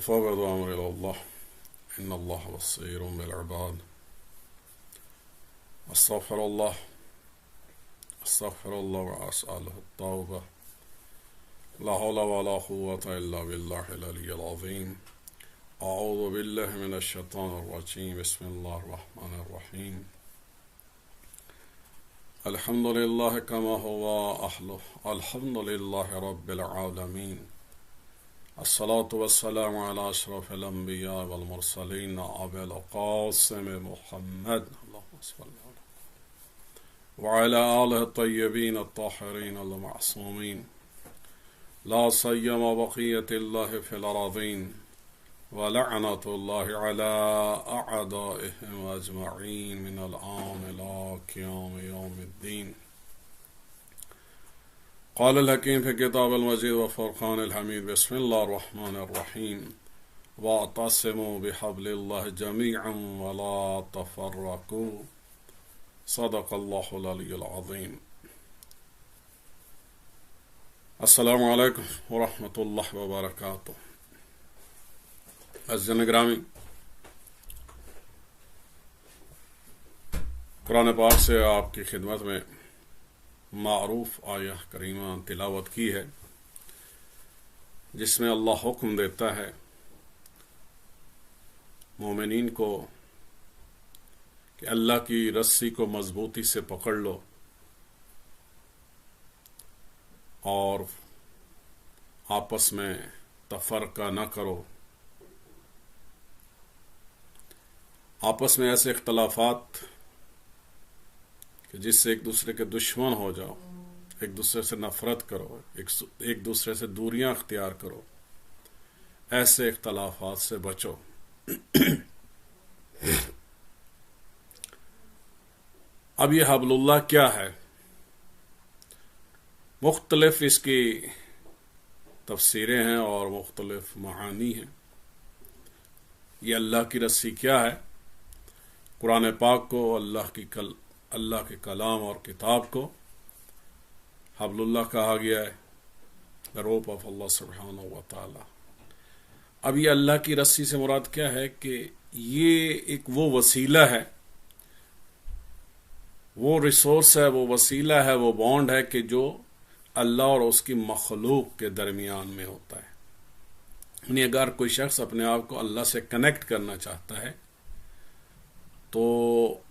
وفوض أمري إلى الله إن الله بصير بالعباد. أستغفر الله وأسأله التوبة. لا حول ولا قوة إلا بالله العلي العظيم. أعوذ بالله من الشيطان الرجيم. بسم الله الرحمن الرحيم. الحمد لله كما هو أهله. الحمد لله رب العالمين. الصلاة والسلام على أشرف الأنبياء والمرسلين أبي القاسم محمد اللهم صل على وعلى آله الطيبين الطاهرين المعصومين لا سيما بقية الله في الأراضين ولعنة الله على أعدائهم أجمعين من الآن إلى قيام يوم الدين. قال الحكيم في كتاب المجيد وفرقان الحميد. بسم الله الرحمن الرحيم. واعتصموا بحبل الله جميعا ولا تفرقوا. صدق الله العلي العظيم. السلام علیکم ورحمۃ اللہ وبرکاتہ. عزیزان گرامی، قرآن پاک سے آپ کی خدمت میں معروف آیہ کریمہ تلاوت کی ہے، جس میں اللہ حکم دیتا ہے مومنین کو کہ اللہ کی رسی کو مضبوطی سے پکڑ لو اور آپس میں تفرقہ نہ کرو. آپس میں ایسے اختلافات کہ جس سے ایک دوسرے کے دشمن ہو جاؤ، ایک دوسرے سے نفرت کرو، ایک دوسرے سے دوریاں اختیار کرو، ایسے اختلافات سے بچو. اب یہ حبل اللہ کیا ہے؟ مختلف اس کی تفسیریں ہیں اور مختلف معانی ہیں. یہ اللہ کی رسی کیا ہے؟ قرآن پاک کو، اللہ کے کلام اور کتاب کو حبل اللہ کہا گیا ہے، the rope of Allah سبحانہ و تعالی. اب یہ اللہ کی رسی سے مراد کیا ہے کہ یہ ایک وہ وسیلہ ہے، وہ ریسورس ہے، وہ وسیلہ ہے، وہ بانڈ ہے کہ جو اللہ اور اس کی مخلوق کے درمیان میں ہوتا ہے. یعنی اگر کوئی شخص اپنے آپ کو اللہ سے کنیکٹ کرنا چاہتا ہے تو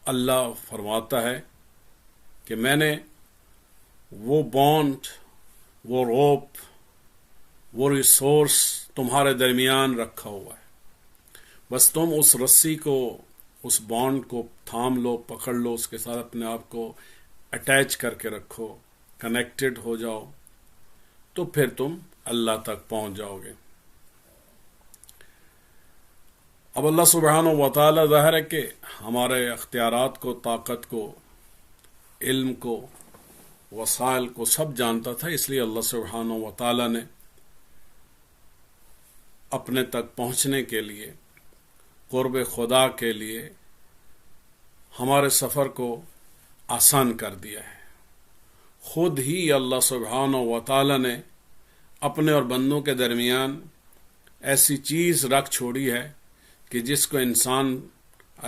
اللہ فرماتا ہے کہ میں نے وہ بانڈ، وہ روپ، وہ ریسورس تمہارے درمیان رکھا ہوا ہے. بس تم اس رسی کو، اس بانڈ کو تھام لو، پکڑ لو، اس کے ساتھ اپنے آپ کو اٹیچ کر کے رکھو، کنیکٹڈ ہو جاؤ، تو پھر تم اللہ تک پہنچ جاؤ گے. اب اللہ سبحانہ و تعالی ظاہر ہے کہ ہمارے اختیارات کو، طاقت کو، علم کو، وسائل کو سب جانتا تھا. اس لیے اللہ سبحانہ و تعالی نے اپنے تک پہنچنے کے لیے، قرب خدا کے لیے ہمارے سفر کو آسان کر دیا ہے. خود ہی اللہ سبحانہ و تعالی نے اپنے اور بندوں کے درمیان ایسی چیز رکھ چھوڑی ہے کہ جس کو انسان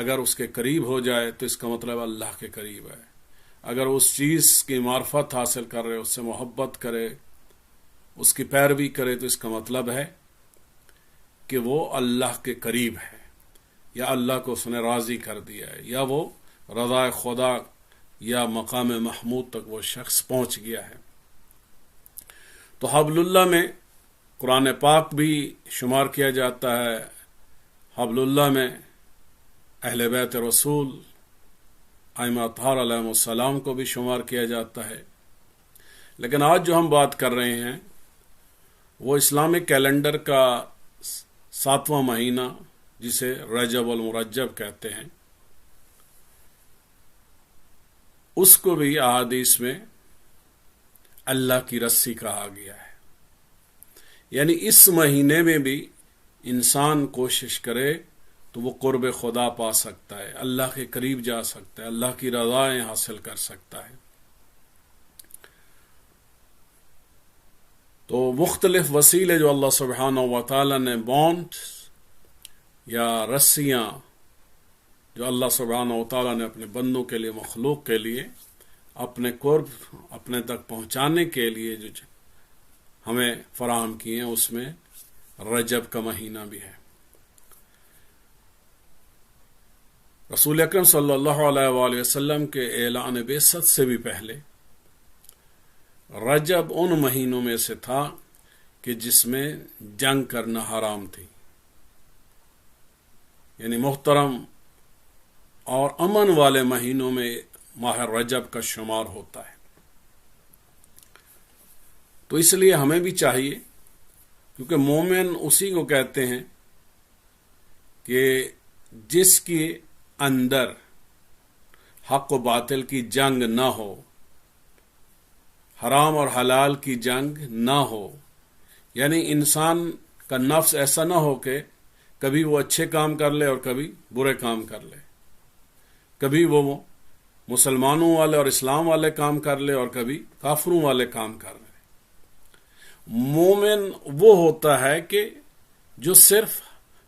اگر اس کے قریب ہو جائے تو اس کا مطلب اللہ کے قریب ہے. اگر اس چیز کی معرفت حاصل کر رہے، اس سے محبت کرے، اس کی پیروی کرے، تو اس کا مطلب ہے کہ وہ اللہ کے قریب ہے، یا اللہ کو اس نے راضی کر دیا ہے، یا وہ رضا خدا یا مقام محمود تک وہ شخص پہنچ گیا ہے. تو حبل اللہ میں قرآن پاک بھی شمار کیا جاتا ہے. حبل اللہ میں اہل بیت رسول ائمہ اطہار علیہم السلام کو بھی شمار کیا جاتا ہے. لیکن آج جو ہم بات کر رہے ہیں وہ اسلامک کیلنڈر کا 7واں مہینہ، جسے رجب المرجب کہتے ہیں، اس کو بھی احادیث میں اللہ کی رسی کہا گیا ہے. یعنی اس مہینے میں بھی انسان کوشش کرے تو وہ قرب خدا پا سکتا ہے، اللہ کے قریب جا سکتا ہے، اللہ کی رضائیں حاصل کر سکتا ہے. تو مختلف وسیلے جو اللہ سبحانہ و تعالیٰ نے بانڈ یا رسیاں جو اللہ سبحانہ و تعالیٰ نے اپنے بندوں کے لیے، مخلوق کے لیے اپنے قرب اپنے تک پہنچانے کے لیے جو ہمیں فراہم کیے ہیں، اس میں رجب کا مہینہ بھی ہے۔ رسول اکرم صلی اللہ علیہ وآلہ وسلم کے اعلان بعثت سے بھی پہلے رجب ان مہینوں میں سے تھا کہ جس میں جنگ کرنا حرام تھی، یعنی محترم اور امن والے مہینوں میں ماہ رجب کا شمار ہوتا ہے۔ تو اس لیے ہمیں بھی چاہیے، کیونکہ مومن اسی کو کہتے ہیں کہ جس کے اندر حق و باطل کی جنگ نہ ہو، حرام اور حلال کی جنگ نہ ہو، یعنی انسان کا نفس ایسا نہ ہو کہ کبھی وہ اچھے کام کر لے اور کبھی برے کام کر لے، کبھی وہ مسلمانوں والے اور اسلام والے کام کر لے اور کبھی کافروں والے کام کر لے۔ مومن وہ ہوتا ہے کہ جو صرف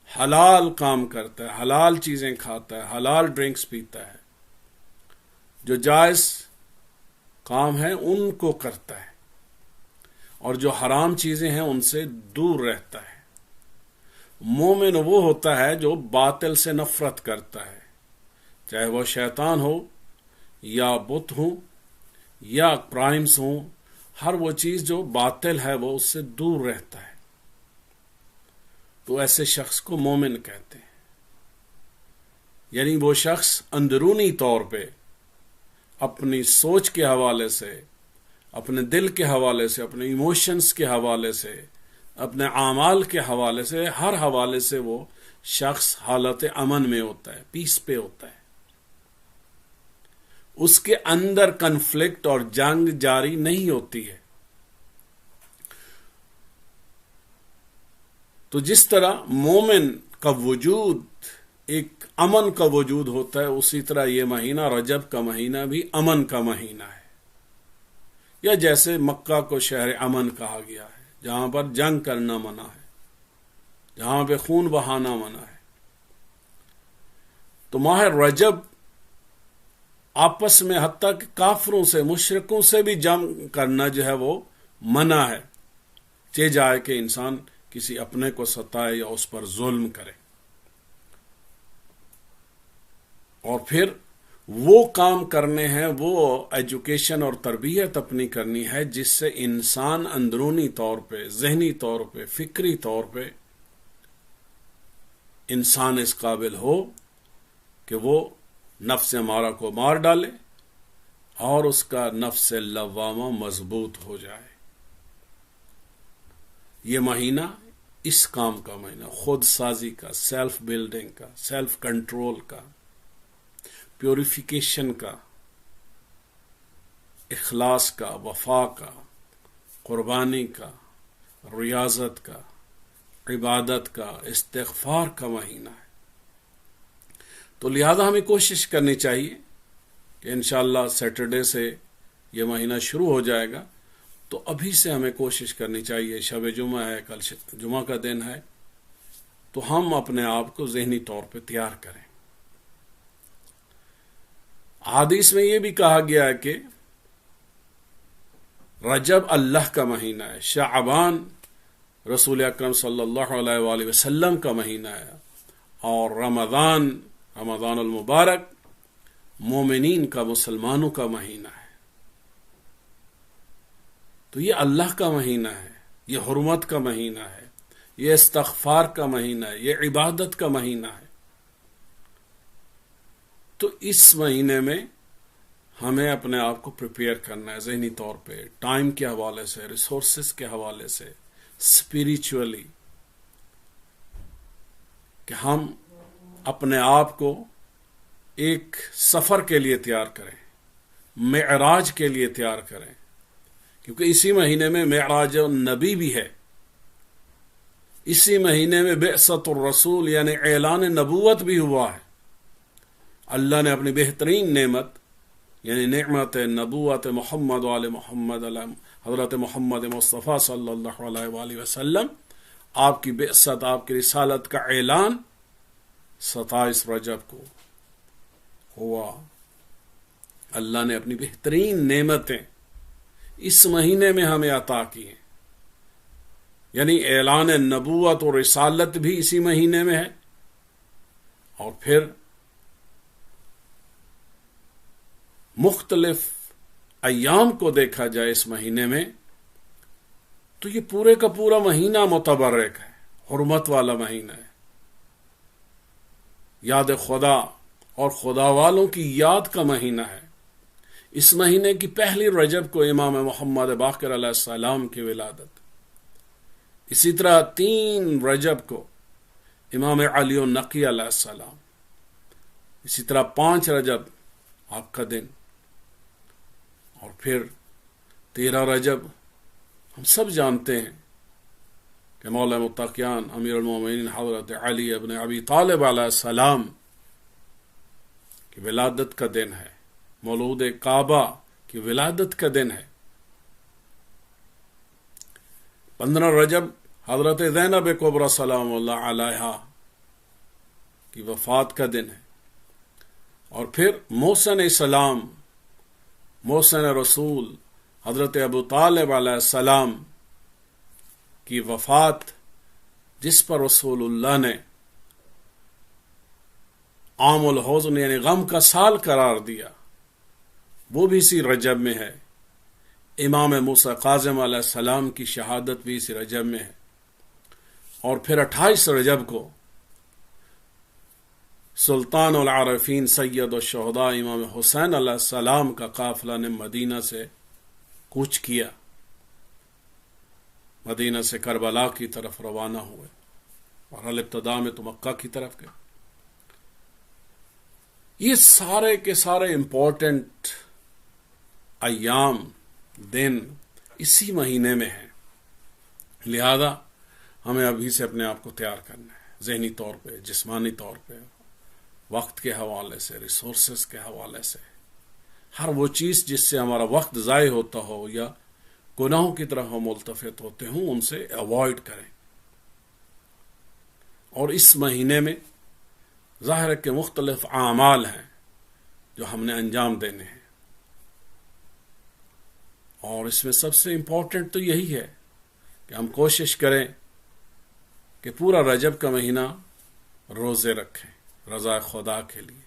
حلال کام کرتا ہے، حلال چیزیں کھاتا ہے، حلال ڈرنکس پیتا ہے، جو جائز کام ہے ان کو کرتا ہے، اور جو حرام چیزیں ہیں ان سے دور رہتا ہے۔ مومن وہ ہوتا ہے جو باطل سے نفرت کرتا ہے، چاہے وہ شیطان ہو یا بت ہو یا کرائمز ہوں، ہر وہ چیز جو باطل ہے وہ اس سے دور رہتا ہے۔ تو ایسے شخص کو مومن کہتے ہیں، یعنی وہ شخص اندرونی طور پہ اپنی سوچ کے حوالے سے، اپنے دل کے حوالے سے، اپنے ایموشنز کے حوالے سے، اپنے اعمال کے حوالے سے، ہر حوالے سے وہ شخص حالت امن میں ہوتا ہے، پیس پہ ہوتا ہے۔ اس کے اندر کنفلکٹ اور جنگ جاری نہیں ہوتی ہے۔ تو جس طرح مومن کا وجود ایک امن کا وجود ہوتا ہے، اسی طرح یہ مہینہ رجب کا مہینہ بھی امن کا مہینہ ہے، یا جیسے مکہ کو شہر امن کہا گیا ہے، جہاں پر جنگ کرنا منع ہے، جہاں پہ خون بہانا منع ہے۔ تو ماہ رجب آپس میں حتیٰ کہ کافروں سے، مشرکوں سے بھی جنگ کرنا جو ہے وہ منع ہے، چہ جائے کہ انسان کسی اپنے کو ستائے یا اس پر ظلم کرے۔ اور پھر وہ کام کرنے ہیں، وہ ایجوکیشن اور تربیت اپنی کرنی ہے جس سے انسان اندرونی طور پہ، ذہنی طور پہ، فکری طور پہ انسان اس قابل ہو کہ وہ نفس امارہ کو مار ڈالے اور اس کا نفس لوامہ مضبوط ہو جائے۔ یہ مہینہ اس کام کا مہینہ، خود سازی کا، سیلف بلڈنگ کا، سیلف کنٹرول کا، پیوریفیکیشن کا، اخلاص کا، وفا کا، قربانی کا، ریاضت کا، عبادت کا، استغفار کا مہینہ ہے۔ تو لہذا ہمیں کوشش کرنی چاہیے کہ انشاءاللہ سیٹرڈے سے یہ مہینہ شروع ہو جائے گا، تو ابھی سے ہمیں کوشش کرنی چاہیے، شب جمعہ ہے، کل جمعہ کا دن ہے، تو ہم اپنے آپ کو ذہنی طور پہ تیار کریں۔ حدیث میں یہ بھی کہا گیا ہے کہ رجب اللہ کا مہینہ ہے، شعبان رسول اکرم صلی اللہ علیہ وآلہ وسلم کا مہینہ ہے، اور رمضان المبارک مومنین کا، مسلمانوں کا مہینہ ہے۔ تو یہ اللہ کا مہینہ ہے، یہ حرمت کا مہینہ ہے، یہ استغفار کا مہینہ ہے، یہ عبادت کا مہینہ ہے۔ تو اس مہینے میں ہمیں اپنے آپ کو پریپیئر کرنا ہے ذہنی طور پہ، ٹائم کے حوالے سے، ریسورسز کے حوالے سے، اسپریچولی، کہ ہم اپنے آپ کو ایک سفر کے لیے تیار کریں، معراج کے لیے تیار کریں، کیونکہ اسی مہینے میں معراج النبی بھی ہے، اسی مہینے میں بعثت الرسول یعنی اعلان نبوت بھی ہوا ہے۔ اللہ نے اپنی بہترین نعمت یعنی نعمت نبوت محمد وآل محمد حضرت محمد مصطفیٰ صلی اللہ علیہ وآلہ وسلم، آپ کی بعثت، آپ کی رسالت کا اعلان 27 رجب کو ہوا۔ اللہ نے اپنی بہترین نعمتیں اس مہینے میں ہمیں عطا کی ہیں، یعنی اعلان نبوت اور رسالت بھی اسی مہینے میں ہے، اور پھر مختلف ایام کو دیکھا جائے اس مہینے میں تو یہ پورے کا پورا مہینہ متبرک ہے، حرمت والا مہینہ ہے، یاد خدا اور خدا والوں کی یاد کا مہینہ ہے۔ اس مہینے کی پہلی رجب کو امام محمد باقر علیہ السلام کی ولادت، اسی طرح 3 رجب کو امام علی النقی علیہ السلام، اسی طرح 5 رجب آپ کا دن، اور پھر 13 رجب ہم سب جانتے ہیں کہ مولا متقیان امیر المومنین حضرت علی ابن ابی طالب علیہ السلام کی ولادت کا دن ہے، مولود کعبہ کی ولادت کا دن ہے۔ 15 رجب حضرت زینب کبریٰ سلام اللہ علیہا کی وفات کا دن ہے، اور پھر محسن اسلام، محسن رسول حضرت ابو طالب علیہ السلام کی وفات، جس پر رسول اللہ نے عام الحزن یعنی غم کا سال قرار دیا، وہ بھی اسی رجب میں ہے۔ امام موسیٰ کاظم علیہ السلام کی شہادت بھی اسی رجب میں ہے، اور پھر 28 رجب کو سلطان العارفین سید الشہداء امام حسین علیہ السلام کا قافلہ نے مدینہ سے کوچ کیا، مدینہ سے کربلا کی طرف روانہ ہوئے، اور ابتدا میں تو مکہ کی طرف گئے۔ یہ سارے کے سارے امپورٹنٹ ایام، دن اسی مہینے میں ہیں، لہذا ہمیں ابھی سے اپنے آپ کو تیار کرنا ہے، ذہنی طور پہ، جسمانی طور پہ، وقت کے حوالے سے، ریسورسز کے حوالے سے، ہر وہ چیز جس سے ہمارا وقت ضائع ہوتا ہو یا گناہوں کی طرف ہم ملتفت ہوتے ہوں، ان سے اوائڈ کریں۔ اور اس مہینے میں ظاہر ہے کہ مختلف اعمال ہیں جو ہم نے انجام دینے ہیں، اور اس میں سب سے امپورٹنٹ تو یہی ہے کہ ہم کوشش کریں کہ پورا رجب کا مہینہ روزے رکھیں رضا خدا کے لیے۔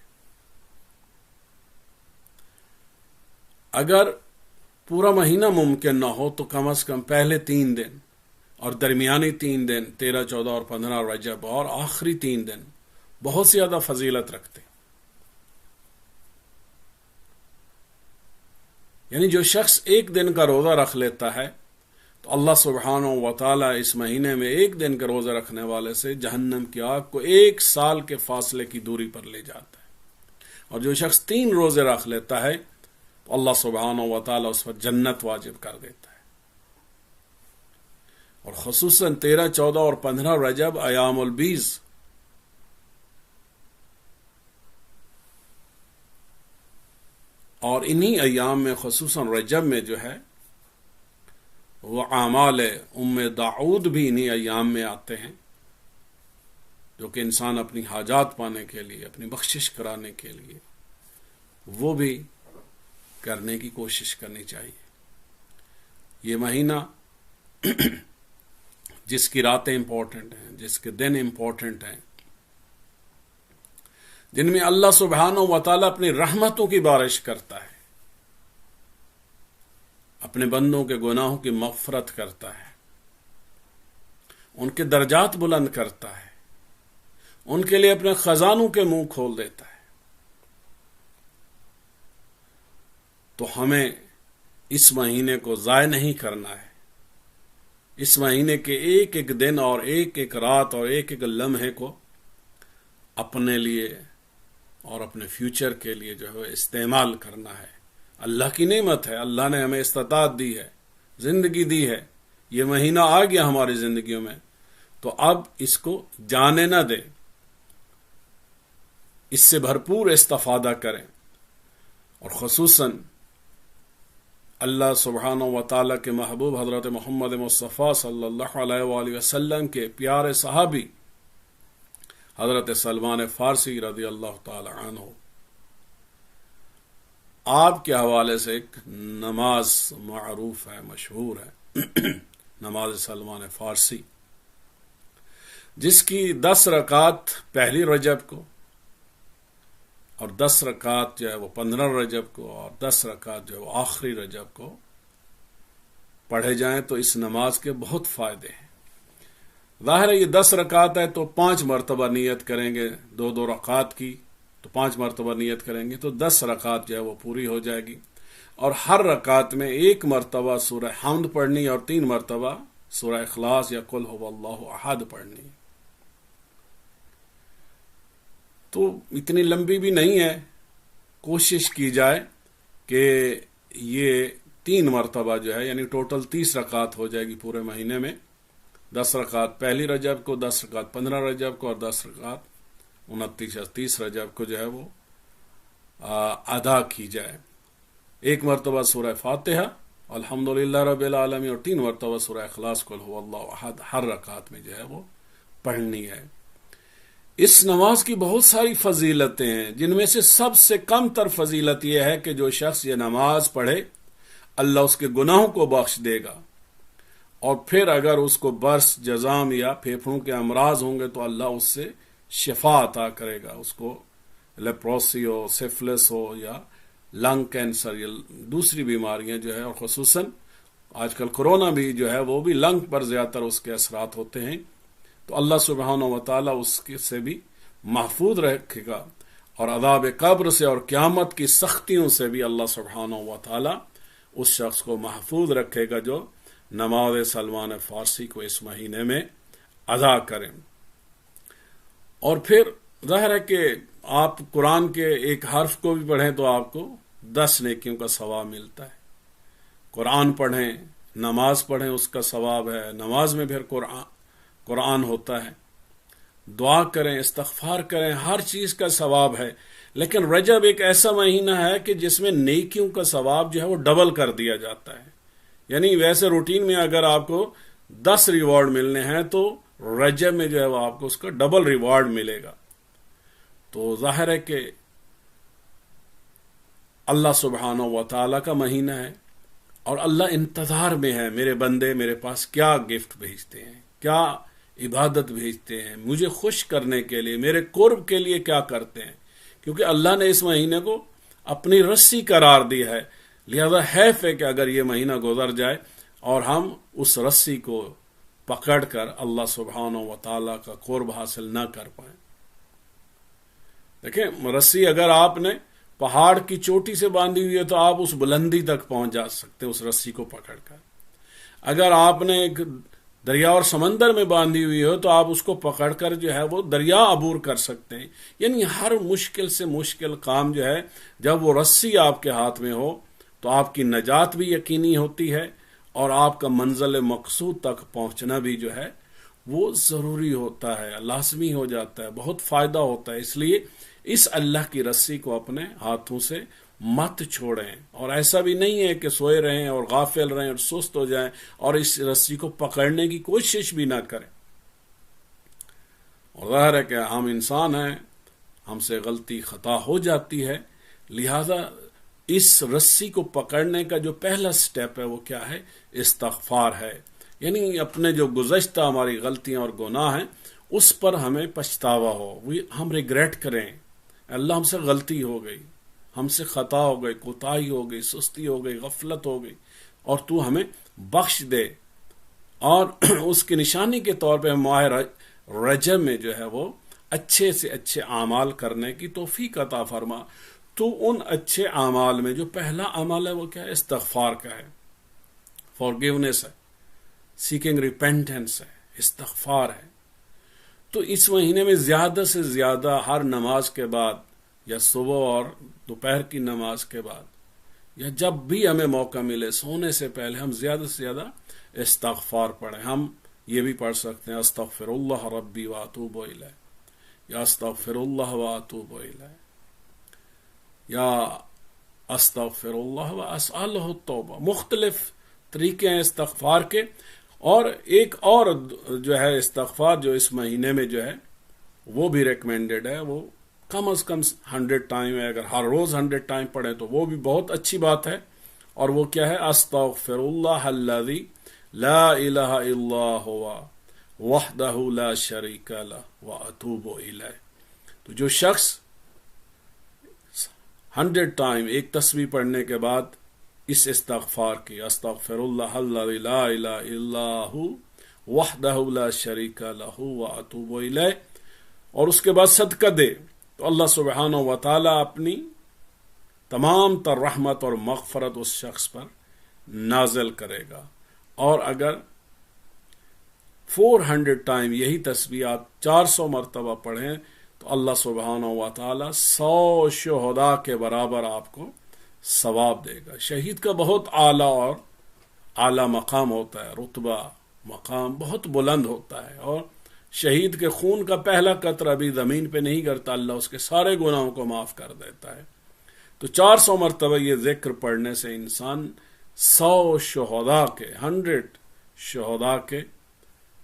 اگر پورا مہینہ ممکن نہ ہو تو کم از کم پہلے 3 دن اور درمیانی 3 دن 13، 14 اور 15 رجب، اور آخری 3 دن بہت زیادہ فضیلت رکھتے ہیں۔ یعنی جو شخص 1 دن کا روزہ رکھ لیتا ہے تو اللہ سبحانہ و تعالیٰ اس مہینے میں 1 دن کا روزہ رکھنے والے سے جہنم کی آگ کو 1 سال کے فاصلے کی دوری پر لے جاتا ہے، اور جو شخص 3 روزے رکھ لیتا ہے تو اللہ سبحانہ و تعالیٰ اس پر جنت واجب کر دیتا ہے۔ اور خصوصاً 13، 14 اور 15 رجب ایام البیض، اور انہی ایام میں خصوصاً رجب میں جو ہے وہ اعمال ام داؤد بھی انہی ایام میں آتے ہیں، جو کہ انسان اپنی حاجات پانے کے لیے، اپنی بخشش کرانے کے لیے وہ بھی کرنے کی کوشش کرنی چاہیے۔ یہ مہینہ جس کی راتیں امپورٹنٹ ہیں، جس کے دن امپورٹنٹ ہیں، جن میں اللہ سبحانہ و تعالیٰ اپنی رحمتوں کی بارش کرتا ہے، اپنے بندوں کے گناہوں کی مغفرت کرتا ہے، ان کے درجات بلند کرتا ہے، ان کے لیے اپنے خزانوں کے منہ کھول دیتا ہے۔ تو ہمیں اس مہینے کو ضائع نہیں کرنا ہے، اس مہینے کے ایک ایک دن اور ایک ایک رات اور ایک ایک لمحے کو اپنے لیے اور اپنے فیوچر کے لیے جو ہے استعمال کرنا ہے۔ اللہ کی نعمت ہے، اللہ نے ہمیں استطاعت دی ہے، زندگی دی ہے، یہ مہینہ آ گیا ہماری زندگیوں میں، تو اب اس کو جانے نہ دیں، اس سے بھرپور استفادہ کریں، اور خصوصاً اللہ سبحانہ و تعالیٰ کے محبوب حضرت محمد مصطفیٰ صلی اللہ علیہ وآلہ وسلم کے پیارے صحابی حضرت سلمان فارسی رضی اللہ تعالی عنہ، آپ کے حوالے سے ایک نماز معروف ہے، مشہور ہے، نماز سلمان فارسی، جس کی 10 رکعت پہلی رجب کو اور 10 رکعت جو ہے وہ 15 رجب کو اور 10 رکعت جو ہے وہ آخری رجب کو پڑھے جائیں تو اس نماز کے بہت فائدے ہیں۔ ظاہر ہے یہ 10 رکعت ہے تو 5 مرتبہ نیت کریں گے، 2 رکعت کی تو 5 مرتبہ نیت کریں گے تو 10 رکعت جو ہے وہ پوری ہو جائے گی، اور ہر رکعت میں 1 مرتبہ سورہ حمد پڑھنی اور 3 مرتبہ سورہ اخلاص یا قل هو اللہ احد پڑھنی۔ تو اتنی لمبی بھی نہیں ہے، کوشش کی جائے کہ یہ 3 مرتبہ جو ہے، یعنی ٹوٹل 30 رکعت ہو جائے گی پورے مہینے میں، 10 رکعت پہلی رجب کو، 10 رکعت 15 رجب کو اور 10 رکعت 29 یا 30 رجب کو جو ہے وہ ادا کی جائے۔ 1 مرتبہ سورہ فاتحہ الحمدللہ رب العالمین اور 3 مرتبہ سورہ اخلاص قل هو اللہ احد ہر رکعت میں جو ہے وہ پڑھنی ہے۔ اس نماز کی بہت ساری فضیلتیں ہیں، جن میں سے سب سے کم تر فضیلت یہ ہے کہ جو شخص یہ نماز پڑھے اللہ اس کے گناہوں کو بخش دے گا، اور پھر اگر اس کو برس، جزام یا پھیپھڑوں کے امراض ہوں گے تو اللہ اس سے شفا عطا کرے گا، اس کو لیپروسی ہو، سفلس ہو یا لنگ کینسر یا دوسری بیماریاں جو ہے، اور خصوصاً آج کل کرونا بھی جو ہے وہ بھی لنگ پر زیادہ تر اس کے اثرات ہوتے ہیں، تو اللہ سبحانہ و تعالیٰ اس سے بھی محفوظ رکھے گا، اور عذاب قبر سے اور قیامت کی سختیوں سے بھی اللہ سبحانہ و تعالیٰ اس شخص کو محفوظ رکھے گا جو نماز سلمان فارسی کو اس مہینے میں ادا کریں۔ اور پھر ظاہر ہے کہ آپ قرآن کے ایک حرف کو بھی پڑھیں تو آپ کو 10 نیکیوں کا ثواب ملتا ہے۔ قرآن پڑھیں، نماز پڑھیں، اس کا ثواب ہے، نماز میں پھر قرآن ہوتا ہے، دعا کریں، استغفار کریں، ہر چیز کا ثواب ہے۔ لیکن رجب ایک ایسا مہینہ ہے کہ جس میں نیکیوں کا ثواب جو ہے وہ ڈبل کر دیا جاتا ہے، یعنی ویسے روٹین میں اگر آپ کو 10 ریوارڈ ملنے ہیں تو رجب میں جو ہے وہ آپ کو اس کا ڈبل ریوارڈ ملے گا۔ تو ظاہر ہے کہ اللہ سبحانہ و تعالیٰ کا مہینہ ہے، اور اللہ انتظار میں ہے میرے بندے میرے پاس کیا گفٹ بھیجتے ہیں، کیا عبادت بھیجتے ہیں، مجھے خوش کرنے کے لیے، میرے قرب کے لیے کیا کرتے ہیں، کیونکہ اللہ نے اس مہینے کو اپنی رسی قرار دی ہے، لہذا حیف ہے کہ اگر یہ مہینہ گزر جائے اور ہم اس رسی کو پکڑ کر اللہ سبحانہ و تعالیٰ کا قرب حاصل نہ کر پائیں۔ دیکھیں، رسی اگر آپ نے پہاڑ کی چوٹی سے باندھی ہوئی ہے تو آپ اس بلندی تک پہنچ جا سکتے ہیں اس رسی کو پکڑ کر، اگر آپ نے ایک دریا اور سمندر میں باندھی ہوئی ہو تو آپ اس کو پکڑ کر جو ہے وہ دریا عبور کر سکتے ہیں۔ یعنی ہر مشکل سے مشکل کام جو ہے جب وہ رسی آپ کے ہاتھ میں ہو تو آپ کی نجات بھی یقینی ہوتی ہے، اور آپ کا منزل مقصود تک پہنچنا بھی جو ہے وہ ضروری ہوتا ہے، لازمی ہو جاتا ہے، بہت فائدہ ہوتا ہے۔ اس لیے اس اللہ کی رسی کو اپنے ہاتھوں سے مت چھوڑیں، اور ایسا بھی نہیں ہے کہ سوئے رہیں اور غافل رہیں اور سست ہو جائیں اور اس رسی کو پکڑنے کی کوشش بھی نہ کریں۔ اور ظاہر ہے کہ ہم انسان ہیں، ہم سے غلطی خطا ہو جاتی ہے، لہذا اس رسی کو پکڑنے کا جو پہلا سٹیپ ہے وہ کیا ہے؟ استغفار ہے، یعنی اپنے جو گزشتہ ہماری غلطیاں اور گناہ ہیں اس پر ہمیں پچھتاوا ہو، ہم ریگریٹ کریں، اللہ ہم سے غلطی ہو گئی، ہم سے خطا ہو گئی، کوتاہی ہو گئی، سستی ہو گئی، غفلت ہو گئی، اور تو ہمیں بخش دے، اور اس کی نشانی کے طور پہ ماہ رجب میں جو ہے وہ اچھے سے اچھے اعمال کرنے کی توفیق عطا فرما۔ تو ان اچھے اعمال میں جو پہلا عمل ہے وہ کیا ہے؟ استغفار کا ہے، فارگیونیس ہے، سیکنگ ریپینٹنس ہے، استغفار ہے۔ تو اس مہینے میں زیادہ سے زیادہ ہر نماز کے بعد یا صبح اور دوپہر کی نماز کے بعد یا جب بھی ہمیں موقع ملے سونے سے پہلے ہم زیادہ سے زیادہ استغفار پڑھیں۔ ہم یہ بھی پڑھ سکتے ہیں استغفر اللہ ربی واتوب الیہ، یا استغفر اللہ واتوب الیہ، یا استغفراللہ و اسألہ التوبہ. مختلف طریقے ہیں استغفار کے. اور ایک اور جو ہے استغفار جو اس مہینے میں جو ہے وہ بھی ریکمینڈڈ ہے، وہ کم از کم 100 ٹائم ہے. اگر ہر روز 100 ٹائم پڑھیں تو وہ بھی بہت اچھی بات ہے. اور وہ کیا ہے؟ استغفر اللہ الذی لا الہ الا ہوا وحدہ لا شریک لہ واتوب الیہ. تو جو شخص 100 ٹائم ایک تسبیح پڑھنے کے بعد اس استغفار کی، استغفر اللہ الذی لا الہ الا ہوا وحدہ لا شریک لہ واتوب الیہ، اور اس کے بعد صدقہ دے، تو اللہ سبحانہ و تعالی اپنی تمام تر رحمت اور مغفرت اس شخص پر نازل کرے گا. اور اگر 400 ٹائم یہی تسبیح آپ 400 مرتبہ پڑھیں تو اللہ سبحانہ و تعالی 100 شہداء کے برابر آپ کو ثواب دے گا. شہید کا بہت اعلیٰ اور اعلیٰ مقام ہوتا ہے، رتبہ مقام بہت بلند ہوتا ہے، اور شہید کے خون کا پہلا قطرہ بھی زمین پہ نہیں گرتا، اللہ اس کے سارے گناہوں کو معاف کر دیتا ہے. تو 400 مرتبہ یہ ذکر پڑھنے سے انسان 100 شہداء کے 100 شہداء کے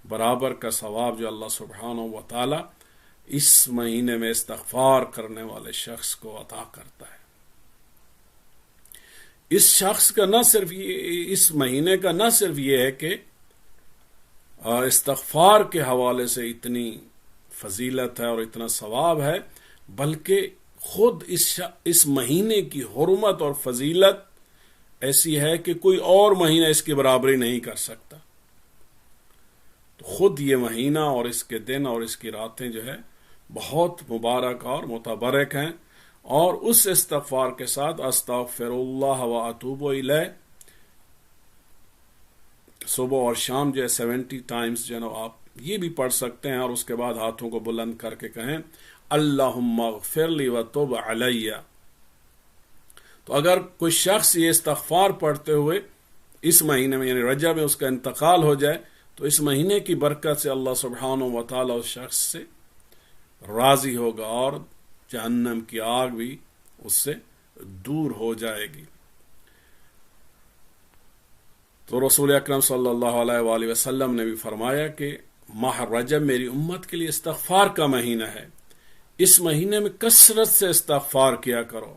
برابر کا ثواب جو اللہ سبحانہ و تعالی اس مہینے میں استغفار کرنے والے شخص کو عطا کرتا ہے. اس شخص کا نہ صرف اس مہینے کا نہ صرف یہ ہے کہ استغفار کے حوالے سے اتنی فضیلت ہے اور اتنا ثواب ہے، بلکہ خود اس مہینے کی حرمت اور فضیلت ایسی ہے کہ کوئی اور مہینہ اس کی برابری نہیں کر سکتا. تو خود یہ مہینہ اور اس کے دن اور اس کی راتیں جو ہے بہت مبارک اور متبرک ہیں. اور اس استغفار کے ساتھ استغفر اللہ و اتوب الیہ صبح اور شام جو ہے 70 ٹائمز جو ہے آپ یہ بھی پڑھ سکتے ہیں، اور اس کے بعد ہاتھوں کو بلند کر کے کہیں اللہم اغفر لی وتب علی. تو اگر کوئی شخص یہ استغفار پڑھتے ہوئے اس مہینے میں یعنی رجب میں اس کا انتقال ہو جائے تو اس مہینے کی برکت سے اللہ سبحانہ و تعالی اس شخص سے راضی ہوگا اور جہنم کی آگ بھی اس سے دور ہو جائے گی. تو رسول اکرم صلی اللہ علیہ وآلہ وسلم نے بھی فرمایا کہ ماہ رجب میری امت کے لیے استغفار کا مہینہ ہے. اس مہینے میں کثرت سے استغفار کیا کرو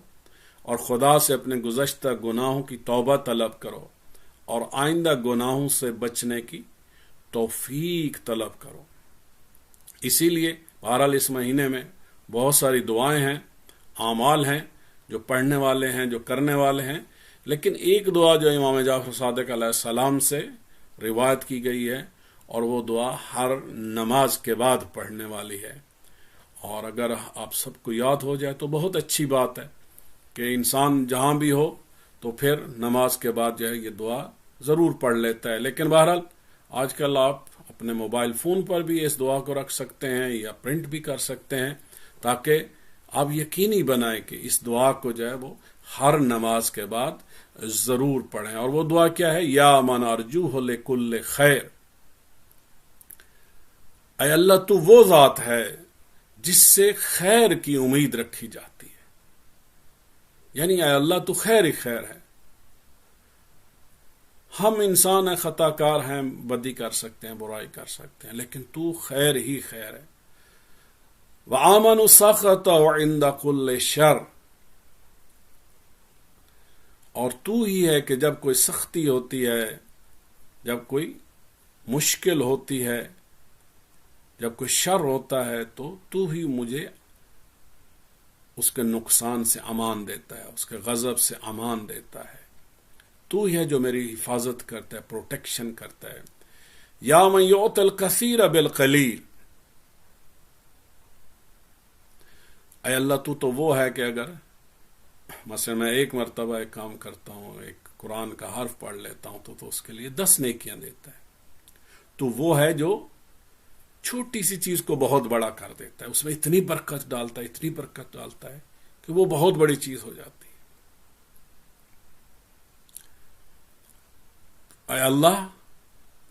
اور خدا سے اپنے گزشتہ گناہوں کی توبہ طلب کرو اور آئندہ گناہوں سے بچنے کی توفیق طلب کرو. اسی لیے بہرحال اس مہینے میں بہت ساری دعائیں ہیں، اعمال ہیں جو پڑھنے والے ہیں، جو کرنے والے ہیں. لیکن ایک دعا جو امام جعفر صادق علیہ السلام سے روایت کی گئی ہے اور وہ دعا ہر نماز کے بعد پڑھنے والی ہے. اور اگر آپ سب کو یاد ہو جائے تو بہت اچھی بات ہے کہ انسان جہاں بھی ہو تو پھر نماز کے بعد جو ہے یہ دعا ضرور پڑھ لیتا ہے. لیکن بہرحال آج کل آپ اپنے موبائل فون پر بھی اس دعا کو رکھ سکتے ہیں یا پرنٹ بھی کر سکتے ہیں تاکہ آپ یقینی بنائیں کہ اس دعا کو جو ہے وہ ہر نماز کے بعد ضرور پڑھیں. اور وہ دعا کیا ہے؟ یا من ارجوہ لکل خیر، اے اللہ تو وہ ذات ہے جس سے خیر کی امید رکھی جاتی ہے. یعنی اے اللہ تو خیر ہی خیر ہے. ہم انسان ہیں، خطا کار ہیں، بدی کر سکتے ہیں، برائی کر سکتے ہیں، لیکن تو خیر ہی خیر ہے. وَآمَنُ سَخَطَ عِنْدَ كُلِّ شَرٍ، اور تو ہی ہے کہ جب کوئی سختی ہوتی ہے، جب کوئی مشکل ہوتی ہے، جب کوئی شر ہوتا ہے تو ہی مجھے اس کے نقصان سے امان دیتا ہے، اس کے غضب سے امان دیتا ہے. تو ہی ہے جو میری حفاظت کرتا ہے، پروٹیکشن کرتا ہے. یا من یعطی الکثیر بالقلیل، اے اللہ تو وہ ہے کہ اگر مثلا میں ایک مرتبہ ایک کام کرتا ہوں، ایک قرآن کا حرف پڑھ لیتا ہوں تو اس کے لیے 10 نیکیاں دیتا ہے. تو وہ ہے جو چھوٹی سی چیز کو بہت بڑا کر دیتا ہے، اس میں اتنی برکت ڈالتا ہے، اتنی برکت ڈالتا ہے کہ وہ بہت بڑی چیز ہو جاتی ہے. اے اللہ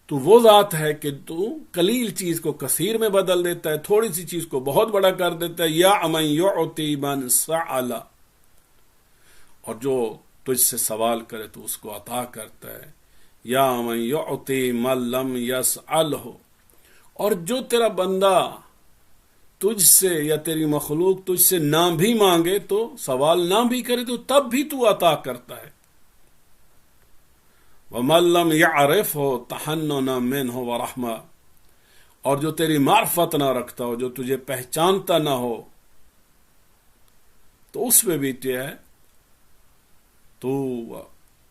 تو وہ ذات ہے کہ تو قلیل چیز کو کثیر میں بدل دیتا ہے، تھوڑی سی چیز کو بہت بڑا کر دیتا ہے. یا من یعطی من سأل، اور جو تجھ سے سوال کرے تو اس کو عطا کرتا ہے. یا من یعطی من لم یسألہ، اور جو تیرا بندہ تجھ سے یا تیری مخلوق تجھ سے نہ بھی مانگے، تو سوال نہ بھی کرے تو تب بھی تو عطا کرتا ہے. وَمَن لَّمْ يَعْرِفْهُ تَحَنُّنًا مِّنْهُ وَرَحْمَةً، اور جو تیری معرفت نہ رکھتا ہو، جو تجھے پہچانتا نہ ہو، تو اس میں بھی تو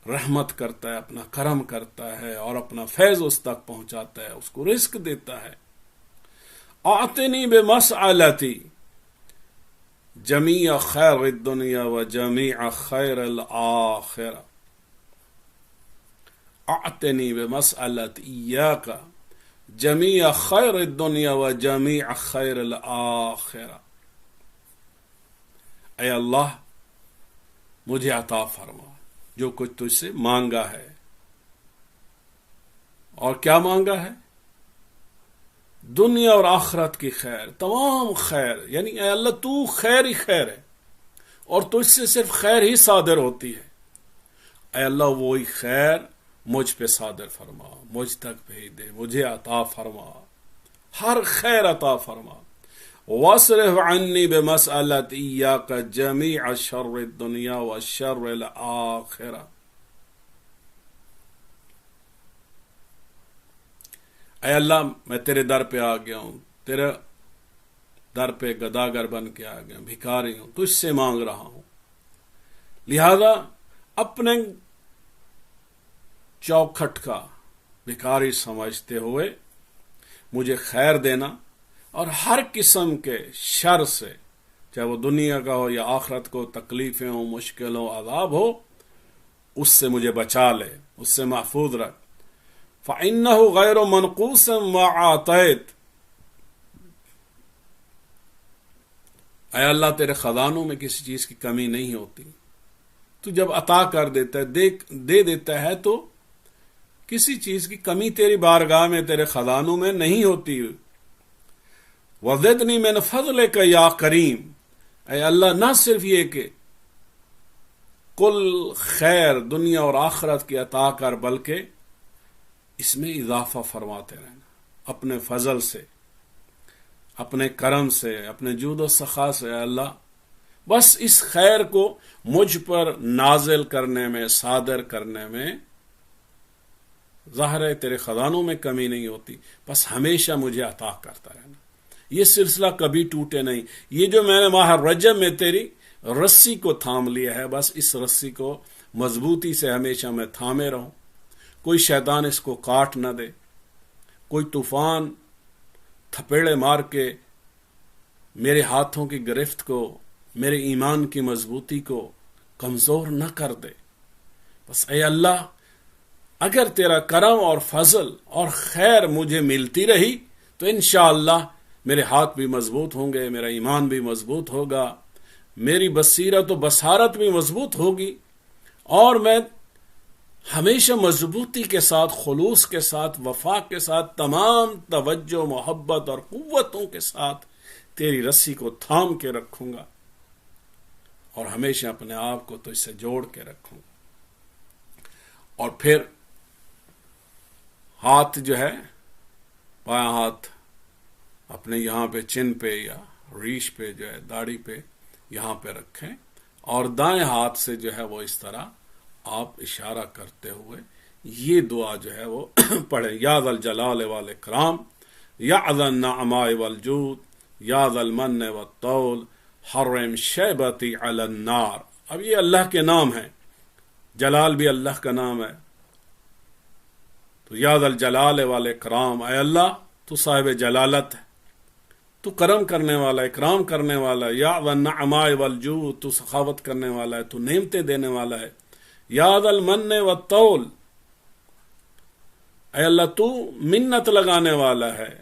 رحمت کرتا ہے، اپنا کرم کرتا ہے اور اپنا فیض اس تک پہنچاتا ہے، اس کو رزق دیتا ہے. اعطنی بمسألتی جمیع خیر الدنیا و جمیع خیر الآخرہ. اعطنی بمسألت ایاک جمیع خیر الدنیا و جمیع خیر الآخرہ. اے اللہ مجھے عطا فرما جو کچھ تجھ سے مانگا ہے. اور کیا مانگا ہے؟ دنیا اور آخرت کی خیر، تمام خیر. یعنی اے اللہ تو خیر ہی خیر ہے اور تجھ سے صرف خیر ہی صادر ہوتی ہے. اے اللہ وہی خیر مجھ پہ صادر فرما، مجھ تک بھیج دے، مجھے عطا فرما، ہر خیر عطا فرما. واصرف عنی بمسألت ایاک جمیع شر الدنیا و شر الآخرہ. اے اللہ میں تیرے در پہ آ گیا ہوں، تیرے در پہ گداگر بن کے آ گیا ہوں، بھکاری ہوں، تجھ سے مانگ رہا ہوں. لہذا اپنے چوکھٹ کا بھکاری سمجھتے ہوئے مجھے خیر دینا، اور ہر قسم کے شر سے، چاہے وہ دنیا کا ہو یا آخرت کو، تکلیفیں ہوں، مشکل ہو، عذاب ہو، اس سے مجھے بچا لے، اس سے محفوظ رکھ. فَإِنَّهُ غَيْرُ مَنْقُوصٍ وَعَطَيْتَ. اے اللہ تیرے خزانوں میں کسی چیز کی کمی نہیں ہوتی. تو جب عطا کر دیتا ہے، دے دیتا ہے، تو کسی چیز کی کمی تیری بارگاہ میں، تیرے خزانوں میں نہیں ہوتی. وَزِدْنِي مِنْ فَضْلِكَ يَا کریم. اے اللہ نہ صرف یہ کہ کل خیر دنیا اور آخرت کی عطا کر، بلکہ اس میں اضافہ فرماتے رہنا اپنے فضل سے، اپنے کرم سے، اپنے جود و سخا سے. اے اللہ بس اس خیر کو مجھ پر نازل کرنے میں، صادر کرنے میں، ظاہر ہے تیرے خزانوں میں کمی نہیں ہوتی، بس ہمیشہ مجھے عطا کرتا رہنا. یہ سلسلہ کبھی ٹوٹے نہیں. یہ جو میں نے ماہ رجب میں تیری رسی کو تھام لیا ہے، بس اس رسی کو مضبوطی سے ہمیشہ میں تھامے رہوں. کوئی شیطان اس کو کاٹ نہ دے، کوئی طوفان تھپیڑے مار کے میرے ہاتھوں کی گرفت کو، میرے ایمان کی مضبوطی کو کمزور نہ کر دے. بس اے اللہ اگر تیرا کرم اور فضل اور خیر مجھے ملتی رہی تو انشاءاللہ میرے ہاتھ بھی مضبوط ہوں گے، میرا ایمان بھی مضبوط ہوگا، میری بصیرت و بصارت بھی مضبوط ہوگی، اور میں ہمیشہ مضبوطی کے ساتھ، خلوص کے ساتھ، وفا کے ساتھ، تمام توجہ، محبت اور قوتوں کے ساتھ تیری رسی کو تھام کے رکھوں گا، اور ہمیشہ اپنے آپ کو تجھ سے جوڑ کے رکھوں گا. اور پھر ہاتھ جو ہے، بایاں ہاتھ اپنے یہاں پہ چن پہ یا ریش پہ جو ہے، داڑھی پہ، یہاں پہ رکھیں، اور دائیں ہاتھ سے جو ہے وہ اس طرح آپ اشارہ کرتے ہوئے یہ دعا جو ہے وہ پڑھیں. یا ذا الجلال والاکرام، یا ذا النعماء والجود، یا ذا المن والطول، حرم شیبتی علی النار. اب یہ اللہ کے نام ہیں، جلال بھی اللہ کا نام ہے. تو یا ذا الجلال والاکرام، اے اللہ تو صاحب جلالت ہے، تو کرم کرنے والا، اکرام کرنے والا. یا ذا النعماء والجود، تو سخاوت کرنے والا ہے، تو نعمتیں دینے والا ہے. یا ذا المن والطول، اے اللہ تو منت لگانے والا ہے،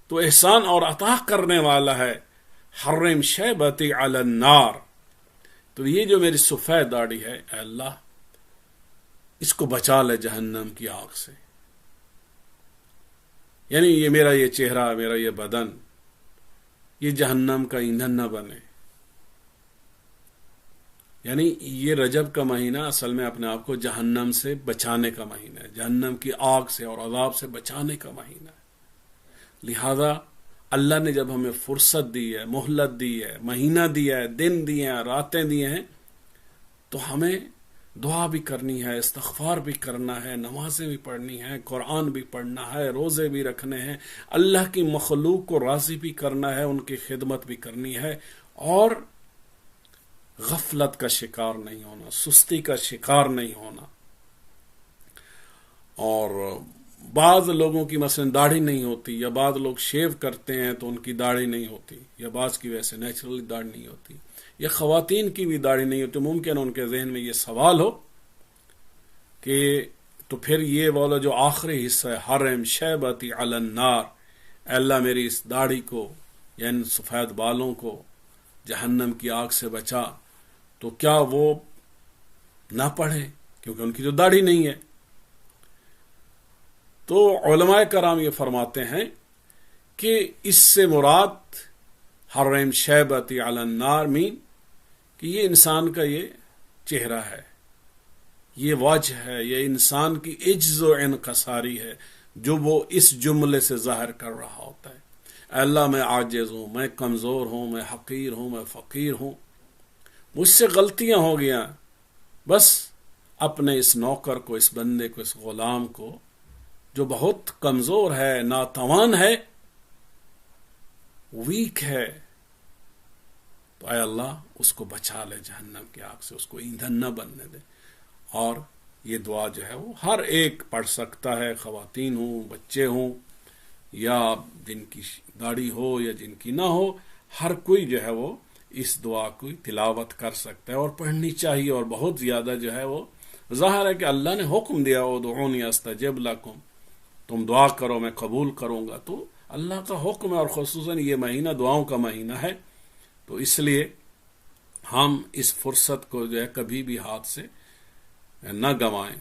تو احسان اور عطا کرنے والا ہے. حرم شیبتی علی النار، تو یہ جو میری سفید داڑھی ہے اے اللہ اس کو بچا لے جہنم کی آگ سے. یعنی یہ میرا یہ چہرہ، میرا یہ بدن، یہ جہنم کا ایندھن نہ بنے. یعنی یہ رجب کا مہینہ اصل میں اپنے آپ کو جہنم سے بچانے کا مہینہ ہے، جہنم کی آگ سے اور عذاب سے بچانے کا مہینہ ہے۔ لہذا اللہ نے جب ہمیں فرصت دی ہے، مہلت دی ہے، مہینہ دیا ہے، دن دیے ہیں، راتیں دیے ہیں، تو ہمیں دعا بھی کرنی ہے، استغفار بھی کرنا ہے، نمازیں بھی پڑھنی ہیں، قرآن بھی پڑھنا ہے، روزے بھی رکھنے ہیں، اللہ کی مخلوق کو راضی بھی کرنا ہے، ان کی خدمت بھی کرنی ہے، اور غفلت کا شکار نہیں ہونا، سستی کا شکار نہیں ہونا۔ اور بعض لوگوں کی مثلا داڑھی نہیں ہوتی، یا بعض لوگ شیو کرتے ہیں تو ان کی داڑھی نہیں ہوتی، یا بعض کی ویسے نیچرلی داڑھی نہیں ہوتی، یا خواتین کی بھی داڑھی نہیں ہوتی، ممکن ان کے ذہن میں یہ سوال ہو کہ تو پھر یہ والا جو آخری حصہ ہے حرم شیبتی علی النار، اے اللہ میری اس داڑھی کو یا ان سفید بالوں کو جہنم کی آگ سے بچا، تو کیا وہ نہ پڑھیں کیونکہ ان کی تو داڑھی نہیں ہے؟ تو علماء کرام یہ فرماتے ہیں کہ اس سے مراد حرم شیبتی علی النار مین کہ یہ انسان کا یہ چہرہ ہے، یہ وجہ ہے، یہ انسان کی عجز و انکساری ہے جو وہ اس جملے سے ظاہر کر رہا ہوتا ہے۔ اے اللہ میں عاجز ہوں، میں کمزور ہوں، میں حقیر ہوں، میں فقیر ہوں، مجھ سے غلطیاں ہو گیا، بس اپنے اس نوکر کو، اس بندے کو، اس غلام کو جو بہت کمزور ہے، ناتوان ہے، ویک ہے، تو اے اللہ اس کو بچا لے جہنم کی آگ سے، اس کو ایندھن نہ بننے دے۔ اور یہ دعا جو ہے وہ ہر ایک پڑھ سکتا ہے، خواتین ہوں، بچے ہوں، یا جن کی داڑھی ہو یا جن کی نہ ہو، ہر کوئی جو ہے وہ اس دعا کو تلاوت کر سکتا ہے اور پڑھنی چاہیے، اور بہت زیادہ جو ہے وہ ظاہر ہے کہ اللہ نے حکم دیا ادعونی استجب لکم، تم دعا کرو میں قبول کروں گا، تو اللہ کا حکم ہے، اور خصوصاً یہ مہینہ دعاؤں کا مہینہ ہے، تو اس لیے ہم اس فرصت کو جو ہے کبھی بھی ہاتھ سے نہ گنوائیں۔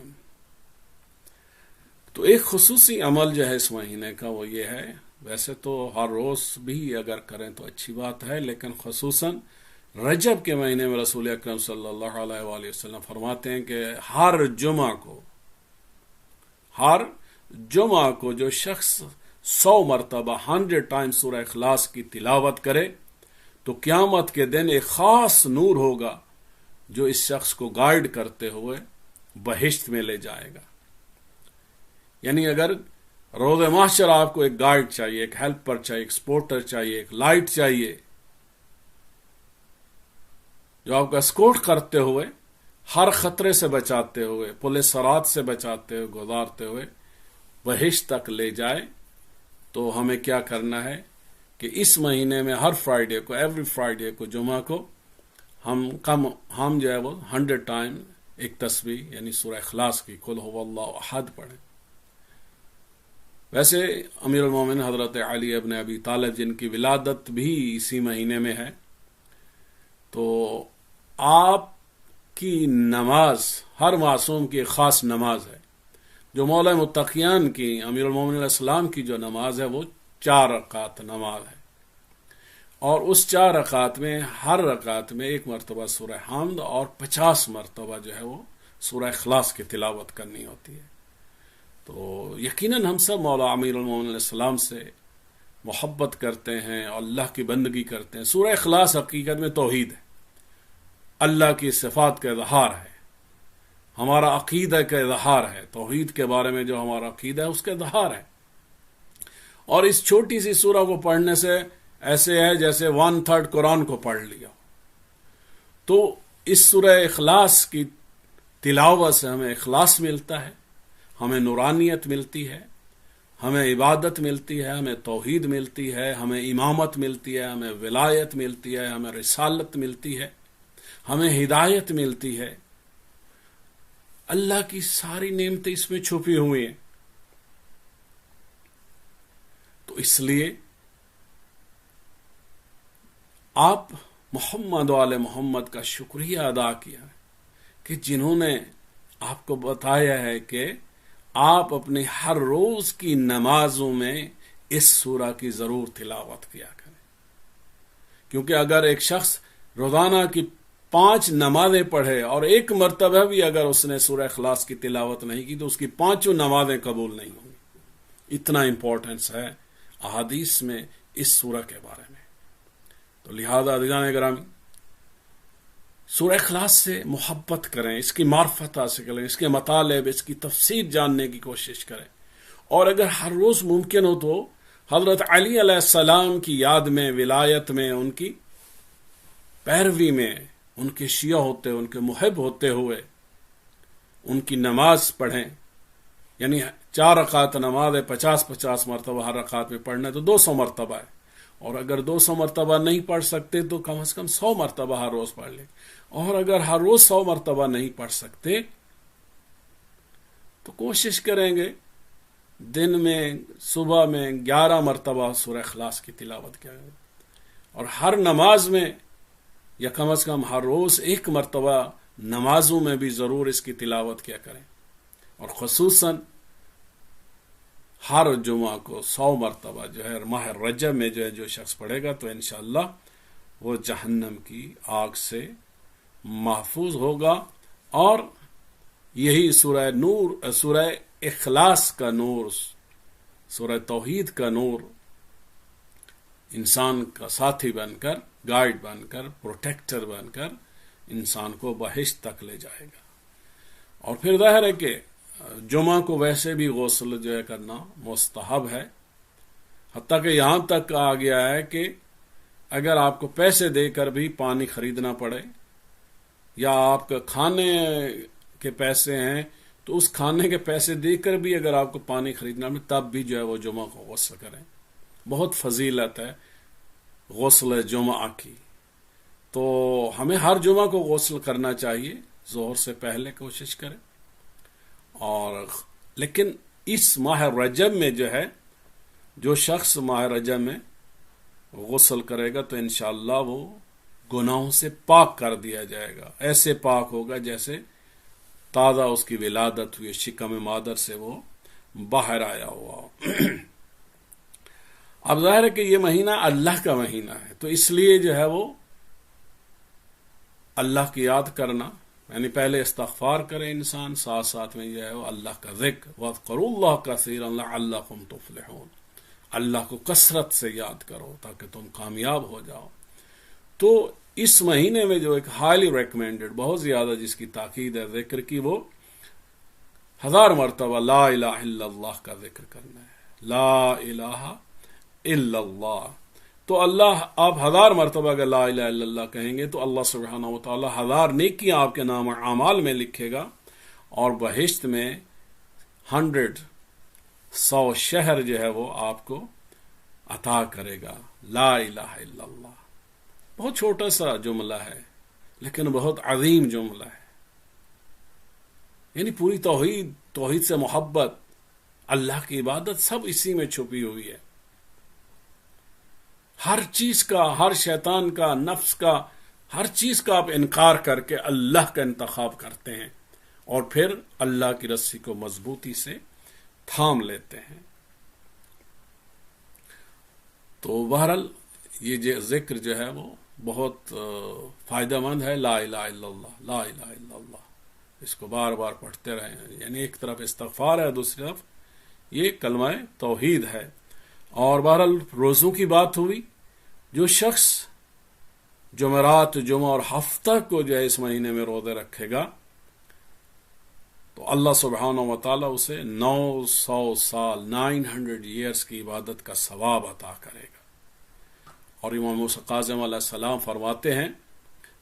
تو ایک خصوصی عمل جو ہے اس مہینے کا وہ یہ ہے، ویسے تو ہر روز بھی اگر کریں تو اچھی بات ہے، لیکن خصوصاً رجب کے مہینے میں رسول اکرم صلی اللہ علیہ وآلہ وسلم فرماتے ہیں کہ ہر جمعہ کو جو شخص 100 مرتبہ 100 ٹائم سورہ اخلاص کی تلاوت کرے تو قیامت کے دن ایک خاص نور ہوگا جو اس شخص کو گائیڈ کرتے ہوئے بہشت میں لے جائے گا۔ یعنی اگر روز محشر آپ کو ایک گائیڈ چاہیے، ایک ہیلپر چاہیے، ایک سپورٹر چاہیے، ایک لائٹ چاہیے جو آپ کو اسکورٹ کرتے ہوئے، ہر خطرے سے بچاتے ہوئے، پل صراط سے بچاتے ہوئے، گزارتے ہوئے بہشت تک لے جائے، تو ہمیں کیا کرنا ہے کہ اس مہینے میں ہر فرائیڈے کو، ایوری فرائیڈے کو، جمعہ کو ہم جو ہے وہ 100 ٹائم ایک تسبیح یعنی سورہ اخلاص کی قل هو اللہ احد پڑھیں۔ ویسے امیر المومنین حضرت علی ابن ابی طالب جن کی ولادت بھی اسی مہینے میں ہے، تو آپ کی نماز ہر معصوم کی ایک خاص نماز ہے، جو مولا متقیان کی امیر المومنین علیہ السلام کی جو نماز ہے وہ 4 رکعت نماز ہے، اور اس 4 رکعت میں ہر رکعت میں 1 مرتبہ سورہ حمد اور 50 مرتبہ جو ہے وہ سورہ اخلاص کی تلاوت کرنی ہوتی ہے۔ تو یقیناً ہم سب مولا امیر المومنین علیہ السلام سے محبت کرتے ہیں اور اللہ کی بندگی کرتے ہیں۔ سورہ اخلاص حقیقت میں توحید ہے، اللہ کی صفات کا اظہار ہے، ہمارا عقیدہ کا اظہار ہے، توحید کے بارے میں جو ہمارا عقیدہ ہے اس کا اظہار ہے، اور اس چھوٹی سی سورہ کو پڑھنے سے ایسے ہے جیسے 1/3 قرآن کو پڑھ لیا۔ تو اس سورہ اخلاص کی تلاوت سے ہمیں اخلاص ملتا ہے، ہمیں نورانیت ملتی ہے، ہمیں عبادت ملتی ہے، ہمیں توحید ملتی ہے، ہمیں امامت ملتی ہے، ہمیں ولایت ملتی ہے، ہمیں رسالت ملتی ہے، ہمیں ہدایت ملتی ہے۔ اللہ کی ساری نعمتیں اس میں چھپی ہوئی ہیں۔ تو اس لیے آپ محمد وآل محمد کا شکریہ ادا کیا ہے کہ جنہوں نے آپ کو بتایا ہے کہ آپ اپنی ہر روز کی نمازوں میں اس سورہ کی ضرور تلاوت کیا کریں، کیونکہ اگر ایک شخص روزانہ کی 5 نمازیں پڑھے اور ایک مرتبہ بھی اگر اس نے سورہ اخلاص کی تلاوت نہیں کی تو اس کی 5 نمازیں قبول نہیں ہوں گی. اتنا امپورٹنس ہے احادیث میں اس سورہ کے بارے میں. تو لہذا عزیزان گرامی، سورہ اخلاص سے محبت کریں، اس کی معرفت حاصل کریں، اس کے مطالب، اس کی تفسیر جاننے کی کوشش کریں. اور اگر ہر روز ممکن ہو تو حضرت علی علیہ السلام کی یاد میں، ولایت میں، ان کی پیروی میں، ان کے شیعہ ہوتے، ان کے محب ہوتے ہوئے ان کی نماز پڑھیں. یعنی 4 رکعت نماز ہے، 50 مرتبہ ہر رکعت میں پڑھنا ہے تو 200 مرتبہ ہے. اور اگر 200 مرتبہ نہیں پڑھ سکتے تو کم از کم 100 مرتبہ ہر روز پڑھ لیں. اور اگر ہر روز 100 مرتبہ نہیں پڑھ سکتے تو کوشش کریں گے دن میں، صبح میں 11 مرتبہ سورہ اخلاص کی تلاوت کیا جائے. اور ہر نماز میں یا کم از کم ہر روز 1 مرتبہ نمازوں میں بھی ضرور اس کی تلاوت کیا کریں. اور خصوصاً ہر جمعہ کو 100 مرتبہ جو ہے ماہ رجب میں جو شخص پڑھے گا تو انشاءاللہ وہ جہنم کی آگ سے محفوظ ہوگا. اور یہی سورہ نور، سورہ اخلاص کا نور، سورہ توحید کا نور انسان کا ساتھی بن کر، گائیڈ بن کر، پروٹیکٹر بن کر انسان کو بہشت تک لے جائے گا. اور پھر ظاہر ہے کہ جمعہ کو ویسے بھی غسل جو ہے کرنا مستحب ہے، حتیٰ کہ یہاں تک آ گیا ہے کہ اگر آپ کو پیسے دے کر بھی پانی خریدنا پڑے یا آپ کا کھانے کے پیسے ہیں تو اس کھانے کے پیسے دے کر بھی اگر آپ کو پانی خریدنا پڑے تب بھی جو ہے وہ جمعہ کو غسل کریں. بہت فضیلت ہے غسل جمعہ کی. تو ہمیں ہر جمعہ کو غسل کرنا چاہیے، ظہر سے پہلے کوشش کریں. اور لیکن اس ماہ رجب میں جو ہے، جو شخص ماہ رجب میں غسل کرے گا تو انشاءاللہ وہ گناہوں سے پاک کر دیا جائے گا. ایسے پاک ہوگا جیسے تازہ اس کی ولادت ہوئی، شکم مادر سے وہ باہر آیا ہوا. اب ظاہر ہے کہ یہ مہینہ اللہ کا مہینہ ہے تو اس لیے جو ہے وہ اللہ کی یاد کرنا، یعنی پہلے استغفار کرے انسان، ساتھ ساتھ میں جو ہے وہ اللہ کا ذکر، وَاذْكُرُوا اللَّهَ كَثِيرًا لَعَلَّكُمْ تُفْلِحُونَ، اللہ کو کثرت سے یاد کرو تاکہ تم کامیاب ہو جاؤ. تو اس مہینے میں جو ایک ہائیلی ریکمینڈڈ، بہت زیادہ جس کی تاکید ہے ذکر کی، وہ 1000 مرتبہ لا الہ الا اللہ کا ذکر کرنا ہے. لا الہ الا اللہ. تو اللہ، آپ 1000 مرتبہ اگر لا الہ الا اللہ کہیں گے تو اللہ سبحانہ و تعالی 1000 نیکیاں آپ کے نام اعمال میں لکھے گا اور بہشت میں 100 شہر جو ہے وہ آپ کو عطا کرے گا. لا الہ الا اللہ بہت چھوٹا سا جملہ ہے لیکن بہت عظیم جملہ ہے. یعنی پوری توحید سے محبت، اللہ کی عبادت سب اسی میں چھپی ہوئی ہے. ہر چیز کا، ہر شیطان کا، نفس کا، ہر چیز کا آپ انکار کر کے اللہ کا انتخاب کرتے ہیں اور پھر اللہ کی رسی کو مضبوطی سے تھام لیتے ہیں. تو بہرحال یہ ذکر جو ہے وہ بہت فائدہ مند ہے. لا الہ الا اللہ، لا الہ الا اللہ، اس کو بار بار پڑھتے رہیں. یعنی ایک طرف استغفار ہے، دوسری طرف یہ کلمہ توحید ہے. اور بہرحال روزوں کی بات ہوئی، جو شخص جمعرات، جمعہ اور ہفتہ کو جو ہے اس مہینے میں روزے رکھے گا تو اللہ سبحانہ و تعالیٰ اسے 900 سال 900 ایئرس کی عبادت کا ثواب عطا کرے گا. اور امام موسیٰ کاظم علیہ السلام فرماتے ہیں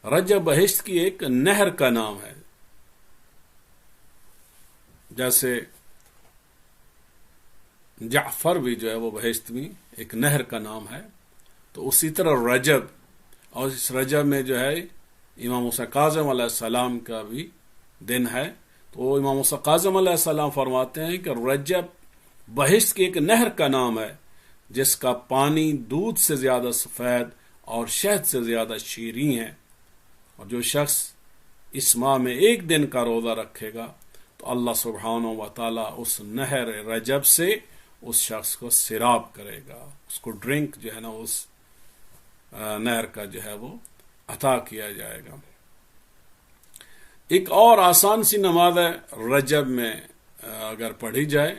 رجب بہشت کی ایک نہر کا نام ہے. جیسے جعفر بھی جو ہے وہ بہشت میں ایک نہر کا نام ہے، تو اسی طرح رجب، اور اس رجب میں جو ہے امام موسیٰ کاظم علیہ السلام کا بھی دن ہے. تو امام موسیٰ کاظم علیہ السلام فرماتے ہیں کہ رجب بہشت کی ایک نہر کا نام ہے جس کا پانی دودھ سے زیادہ سفید اور شہد سے زیادہ شیریں ہے. اور جو شخص اس ماہ میں ایک دن کا روزہ رکھے گا تو اللہ سبحانہ و تعالیٰ اس نہر رجب سے اس شخص کو سیراب کرے گا، اس کو ڈرنک جو ہے نا اس نہر کا جو ہے وہ عطا کیا جائے گا. ایک اور آسان سی نماز ہے، رجب میں اگر پڑھی جائے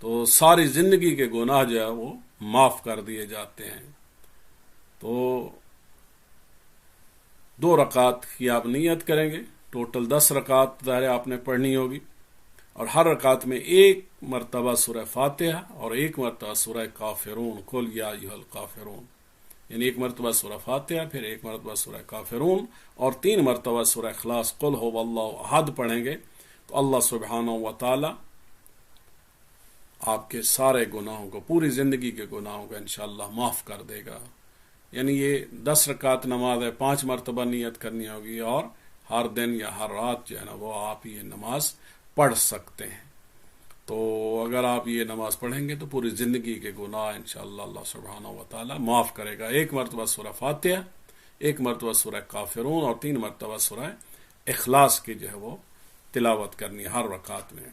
تو ساری زندگی کے گناہ جو ہے وہ معاف کر دیے جاتے ہیں۔ تو 2 رکعت کی آپ نیت کریں گے، ٹوٹل 10 رکعت ظاہر آپ نے پڑھنی ہوگی، اور ہر رکعت میں 1 مرتبہ سورہ فاتحہ اور 1 مرتبہ سورہ کافرون، قل یا ایھا الکافرون، یعنی 1 مرتبہ سورہ فاتحہ، پھر 1 مرتبہ سورہ کافرون، اور 3 مرتبہ سورہ اخلاص قل ھو اللہ احد پڑھیں گے تو اللہ سبحانہ و تعالی آپ کے سارے گناہوں کو، پوری زندگی کے گناہوں کو انشاءاللہ معاف کر دے گا۔ یعنی یہ 10 رکعت نماز ہے، 5 مرتبہ نیت کرنی ہوگی، اور ہر دن یا ہر رات جو ہے نا وہ آپ یہ نماز پڑھ سکتے ہیں۔ تو اگر آپ یہ نماز پڑھیں گے تو پوری زندگی کے گناہ انشاءاللہ اللہ سبحانہ و تعالی معاف کرے گا۔ 1 مرتبہ سورہ فاتحہ، 1 مرتبہ سورہ کافرون، اور 3 مرتبہ سورہ اخلاص کی جو ہے وہ تلاوت کرنی ہے ہر رکعت میں۔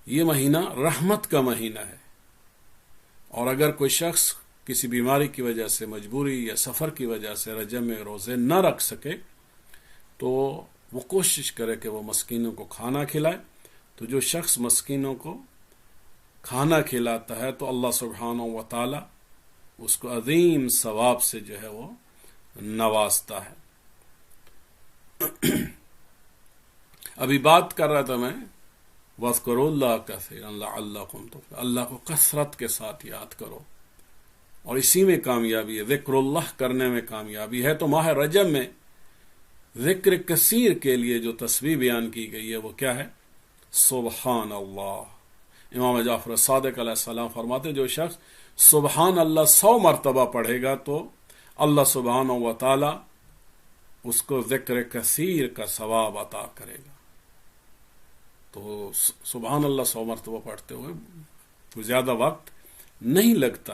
یہ مہینہ رحمت کا مہینہ ہے، اور اگر کوئی شخص کسی بیماری کی وجہ سے، مجبوری یا سفر کی وجہ سے رجب میں روزے نہ رکھ سکے تو وہ کوشش کرے کہ وہ مسکینوں کو کھانا کھلائے۔ تو جو شخص مسکینوں کو کھانا کھلاتا ہے تو اللہ سبحانہ و تعالی اس کو عظیم ثواب سے جو ہے وہ نوازتا ہے۔ ابھی بات کر رہا تھا میں، وَاذْكُرُوا اللَّهَ كَثِيرًا لَعَلَّكُمْ تُفْلِحُونَ، اللہ کو کثرت کے ساتھ یاد کرو، اور اسی میں کامیابی ہے، ذکر اللہ کرنے میں کامیابی ہے۔ تو ماہ رجب میں ذکر کثیر کے لیے جو تسبیح بیان کی گئی ہے وہ کیا ہے؟ سبحان اللہ۔ امام جعفر صادق علیہ السلام فرماتے جو شخص سبحان اللہ 100 مرتبہ پڑھے گا تو اللہ سبحانہ و تعالی اس کو ذکر کثیر کا ثواب عطا کرے گا۔ تو سبحان اللہ 100 مرتبہ پڑھتے ہوئے کوئی زیادہ وقت نہیں لگتا،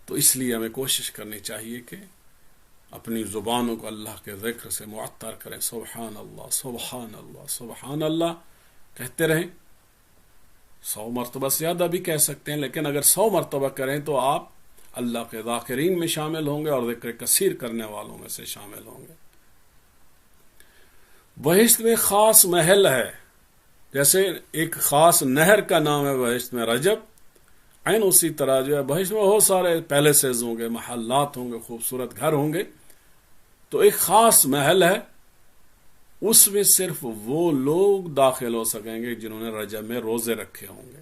تو اس لیے ہمیں کوشش کرنی چاہیے کہ اپنی زبانوں کو اللہ کے ذکر سے معطر کریں، سبحان اللہ سبحان اللہ سبحان اللہ کہتے رہیں۔ 100 مرتبہ زیادہ بھی کہہ سکتے ہیں، لیکن اگر 100 مرتبہ کریں تو آپ اللہ کے ذاکرین میں شامل ہوں گے اور ذکر کثیر کرنے والوں میں سے شامل ہوں گے۔ بہشت میں خاص محل ہے، جیسے ایک خاص نہر کا نام ہے بہشت میں رجب، عین اسی طرح جو ہے بہشت میں بہت سارے پیلسز ہوں گے، محلات ہوں گے، خوبصورت گھر ہوں گے، تو ایک خاص محل ہے، اس میں صرف وہ لوگ داخل ہو سکیں گے جنہوں نے رجب میں روزے رکھے ہوں گے۔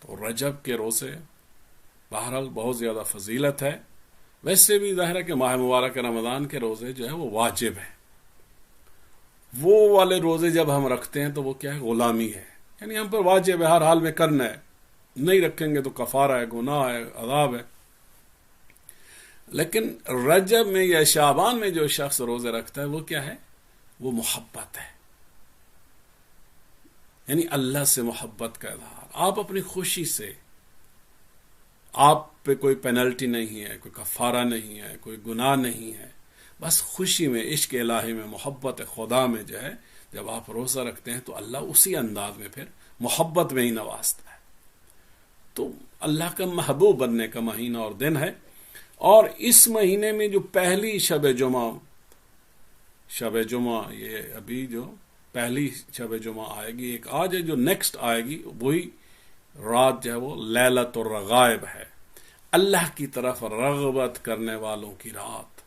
تو رجب کے روزے بہرحال بہت زیادہ فضیلت ہے، ویسے بھی ظاہر ہے کہ ماہ مبارک رمضان کے روزے جو ہے وہ واجب ہیں۔ وہ والے روزے جب ہم رکھتے ہیں تو وہ کیا ہے؟ غلامی ہے، یعنی ہم پر واجب ہے، ہر حال میں کرنا ہے، نہیں رکھیں گے تو کفارہ ہے، گناہ ہے، عذاب ہے۔ لیکن رجب میں یا شعبان میں جو شخص روزے رکھتا ہے وہ کیا ہے؟ وہ محبت ہے، یعنی اللہ سے محبت کا اظہار۔ آپ اپنی خوشی سے، آپ پہ کوئی پینلٹی نہیں ہے، کوئی کفارہ نہیں ہے، کوئی گناہ نہیں ہے، بس خوشی میں، عشق الہی میں، محبت خدا میں جو ہے جب آپ روزہ رکھتے ہیں تو اللہ اسی انداز میں پھر محبت میں ہی نوازتا ہے۔ تو اللہ کا محبوب بننے کا مہینہ اور دن ہے، اور اس مہینے میں جو پہلی شب جمعہ یہ ابھی جو پہلی شب جمعہ آئے گی، ایک آج ہے جو نیکسٹ آئے گی، وہی رات جو ہے وہ لیلۃ الرغائب ہے، اللہ کی طرف رغبت کرنے والوں کی رات،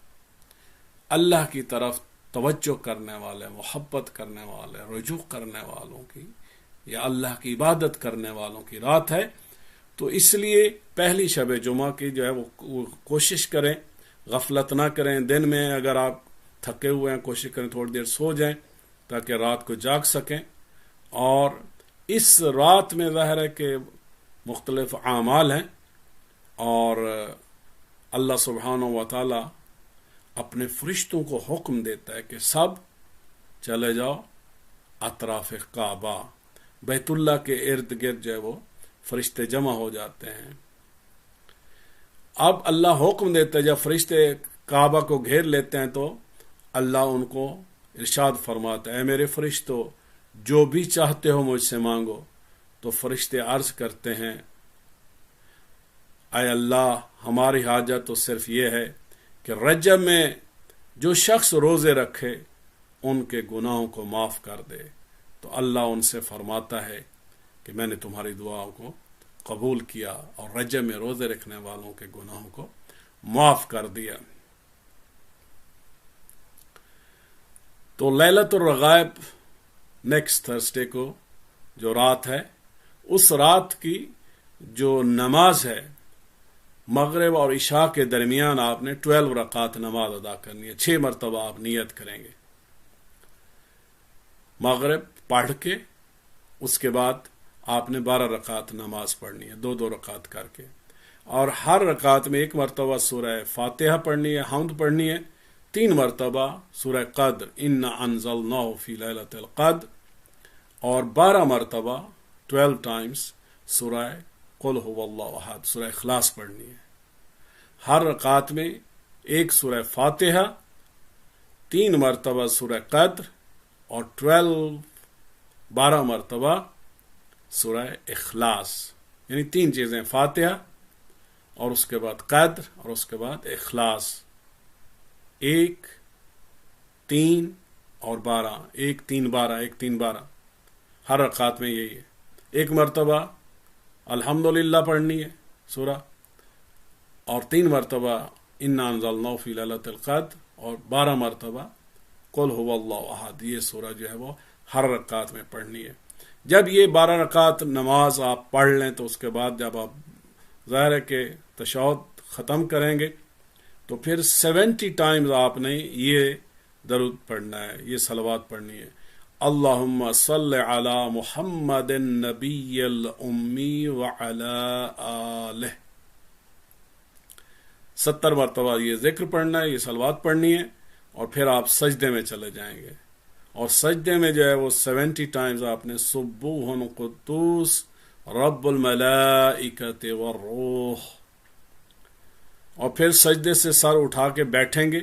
اللہ کی طرف توجہ کرنے والے، محبت کرنے والے، رجوع کرنے والوں کی، یا اللہ کی عبادت کرنے والوں کی رات ہے۔ تو اس لیے پہلی شب جمعہ کی جو ہے وہ کوشش کریں، غفلت نہ کریں، دن میں اگر آپ تھکے ہوئے ہیں کوشش کریں تھوڑی دیر سو جائیں تاکہ رات کو جاگ سکیں۔ اور اس رات میں ظاہر ہے کہ مختلف اعمال ہیں، اور اللہ سبحانہ و تعالی اپنے فرشتوں کو حکم دیتا ہے کہ سب چلے جاؤ اطراف کعبہ، بیت اللہ کے ارد گرد جو ہے وہ فرشتے جمع ہو جاتے ہیں۔ اب اللہ حکم دیتا ہے، جب فرشتے کعبہ کو گھیر لیتے ہیں تو اللہ ان کو ارشاد فرماتا ہے، اے میرے فرشتوں جو بھی چاہتے ہو مجھ سے مانگو۔ تو فرشتے عرض کرتے ہیں، اے اللہ ہماری حاجت تو صرف یہ ہے کہ رجب میں جو شخص روزے رکھے ان کے گناہوں کو معاف کر دے، تو اللہ ان سے فرماتا ہے کہ میں نے تمہاری دعاؤں کو قبول کیا اور رجب میں روزے رکھنے والوں کے گناہوں کو معاف کر دیا۔ تو لیلۃ الرغائب نیکسٹ تھرسڈے کو جو رات ہے، اس رات کی جو نماز ہے مغرب اور عشاء کے درمیان آپ نے 12 رکعات نماز ادا کرنی ہے، 6 مرتبہ آپ نیت کریں گے۔ مغرب پڑھ کے اس کے بعد آپ نے 12 رکعت نماز پڑھنی ہے، 2 رکعت کر کے، اور ہر رکعت میں 1 مرتبہ سورہ فاتحہ پڑھنی ہے، حمد پڑھنی ہے، 3 مرتبہ سورہ قدر انا انزلناہ فی لیلۃ القدر، اور 12 مرتبہ 12 ٹائمز سورہ قل هو اللہ احد، سورہ اخلاص پڑھنی ہے۔ ہر رکعت میں 1 سورہ فاتحہ، 3 مرتبہ سورہ قدر، اور 12 مرتبہ سورہ اخلاص، یعنی 3 چیزیں، فاتحہ اور اس کے بعد قدر اور اس کے بعد اخلاص، 1 3 اور 12، 1 3 12، 1 3 12، ہر رکعت میں یہی ہے۔ 1 مرتبہ الحمدللہ پڑھنی ہے سورہ، اور 3 مرتبہ انا انزلناہ فی لیلۃ القدر، اور 12 مرتبہ قل هو اللہ احد، یہ سورہ جو ہے وہ ہر رکعت میں پڑھنی ہے۔ جب یہ 12 رکعت نماز آپ پڑھ لیں تو اس کے بعد جب آپ ظاہر ہے کہ تشہد ختم کریں گے تو پھر 70 ٹائمز آپ نے یہ درود پڑھنا ہے، یہ صلوات پڑھنی ہے۔ اللہم صل علی محمد النبی الامی وعلی آلہ، 70 مرتبہ یہ ذکر پڑھنا ہے، یہ صلوات پڑھنی ہے، اور پھر آپ سجدے میں چلے جائیں گے، اور سجدے میں جو ہے وہ 70 ٹائمز آپ نے سبوح قدوس رب الملائکۃ والروح، اور پھر سجدے سے سر اٹھا کے بیٹھیں گے،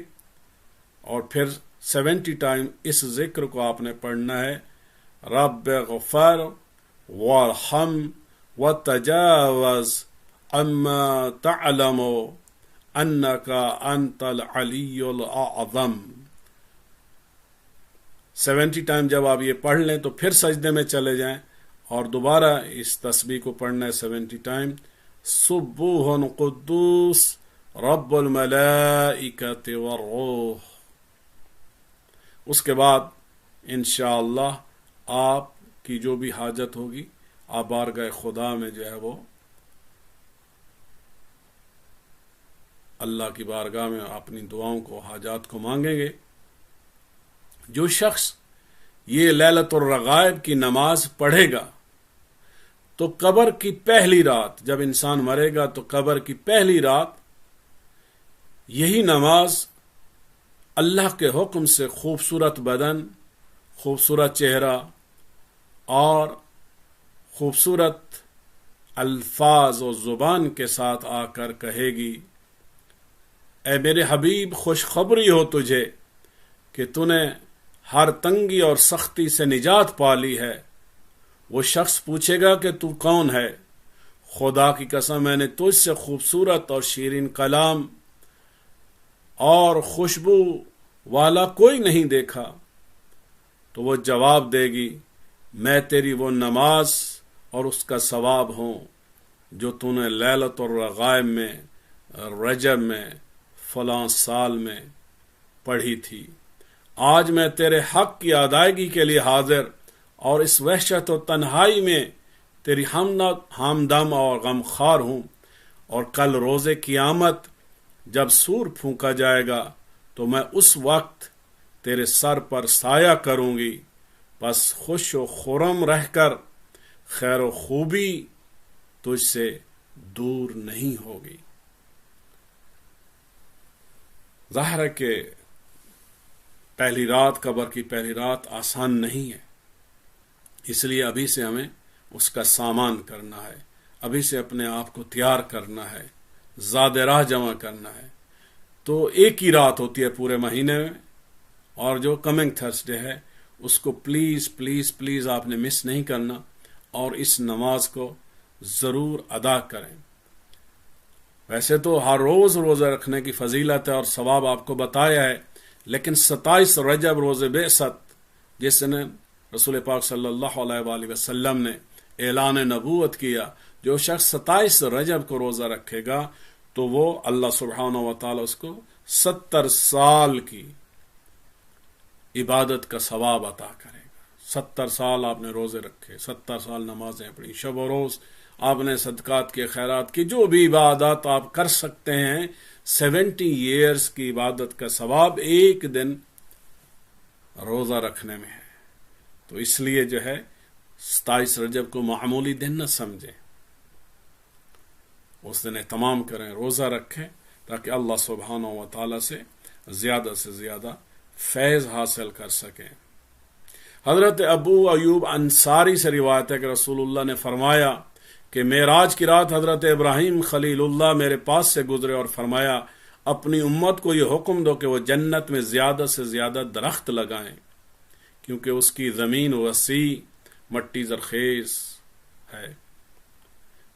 اور پھر 70 ٹائم اس ذکر کو آپ نے پڑھنا ہے، رب اغفر وارحم وتجاوز اما تعلم انک انت العلی الاعظم۔ 70 ٹائم جب آپ یہ پڑھ لیں تو پھر سجدے میں چلے جائیں، اور دوبارہ اس تسبیح کو پڑھنا ہے 70 ٹائم، سبوح قدوس رب الملائکۃ والروح۔ اس کے بعد انشاءاللہ آپ کی جو بھی حاجت ہوگی آپ بارگاہ خدا میں جو ہے وہ اللہ کی بارگاہ میں اپنی دعاؤں کو، حاجات کو مانگیں گے۔ جو شخص یہ لیلۃ الرغائب کی نماز پڑھے گا تو قبر کی پہلی رات، جب انسان مرے گا تو قبر کی پہلی رات یہی نماز اللہ کے حکم سے خوبصورت بدن، خوبصورت چہرہ اور خوبصورت الفاظ و زبان کے ساتھ آ کر کہے گی، اے میرے حبیب خوشخبری ہو تجھے کہ تو نے ہر تنگی اور سختی سے نجات پا لی ہے۔ وہ شخص پوچھے گا کہ تو کون ہے؟ خدا کی قسم میں نے تجھ سے خوبصورت اور شیرین کلام اور خوشبو والا کوئی نہیں دیکھا۔ تو وہ جواب دے گی، میں تیری وہ نماز اور اس کا ثواب ہوں جو تو نے لیلۃ الرغائب میں رجب میں فلاں سال میں پڑھی تھی۔ آج میں تیرے حق کی ادائیگی کے لیے حاضر اور اس وحشت و تنہائی میں تیری ہمدم اور غمخوار ہوں، اور کل روز قیامت جب سور پھونکا جائے گا تو میں اس وقت تیرے سر پر سایہ کروں گی، بس خوش و خرم رہ کر خیر و خوبی تجھ سے دور نہیں ہوگی۔ ظاہر ہے کہ پہلی رات، قبر کی پہلی رات آسان نہیں ہے، اس لیے ابھی سے ہمیں اس کا سامان کرنا ہے، ابھی سے اپنے آپ کو تیار کرنا ہے، زاد راہ جمع کرنا ہے۔ تو ایک ہی رات ہوتی ہے پورے مہینے میں، اور جو کمنگ تھرسڈے ہے اس کو پلیز پلیز پلیز آپ نے مس نہیں کرنا، اور اس نماز کو ضرور ادا کریں۔ ویسے تو ہر روز روزہ رکھنے کی فضیلت ہے اور ثواب آپ کو بتایا ہے، لیکن 27 رجب روز بعثت جس نے رسول پاک صلی اللہ علیہ وآلہ وسلم نے اعلان نبوت کیا، جو شخص 27 رجب کو روزہ رکھے گا تو وہ اللہ سبحانہ و تعالی اس کو 70 سال کی عبادت کا ثواب عطا کرے گا۔ 70 سال آپ نے روزے رکھے، 70 سال نمازیں پڑھی، شب و روز آپ نے صدقات کے خیرات کی، جو بھی عبادات آپ کر سکتے ہیں، 70 ایئرز کی عبادت کا ثواب ایک دن روزہ رکھنے میں ہے۔ تو اس لیے جو ہے 27 رجب کو معمولی دن نہ سمجھیں، اس دن اہتمام کریں، روزہ رکھیں تاکہ اللہ سبحانہ و تعالی سے زیادہ فیض حاصل کر سکیں۔ حضرت ابو ایوب انصاری سے روایت ہے کہ رسول اللہ نے فرمایا کہ معراج کی رات حضرت ابراہیم خلیل اللہ میرے پاس سے گزرے اور فرمایا اپنی امت کو یہ حکم دو کہ وہ جنت میں زیادہ سے زیادہ درخت لگائیں، کیونکہ اس کی زمین وسیع، مٹی زرخیز ہے۔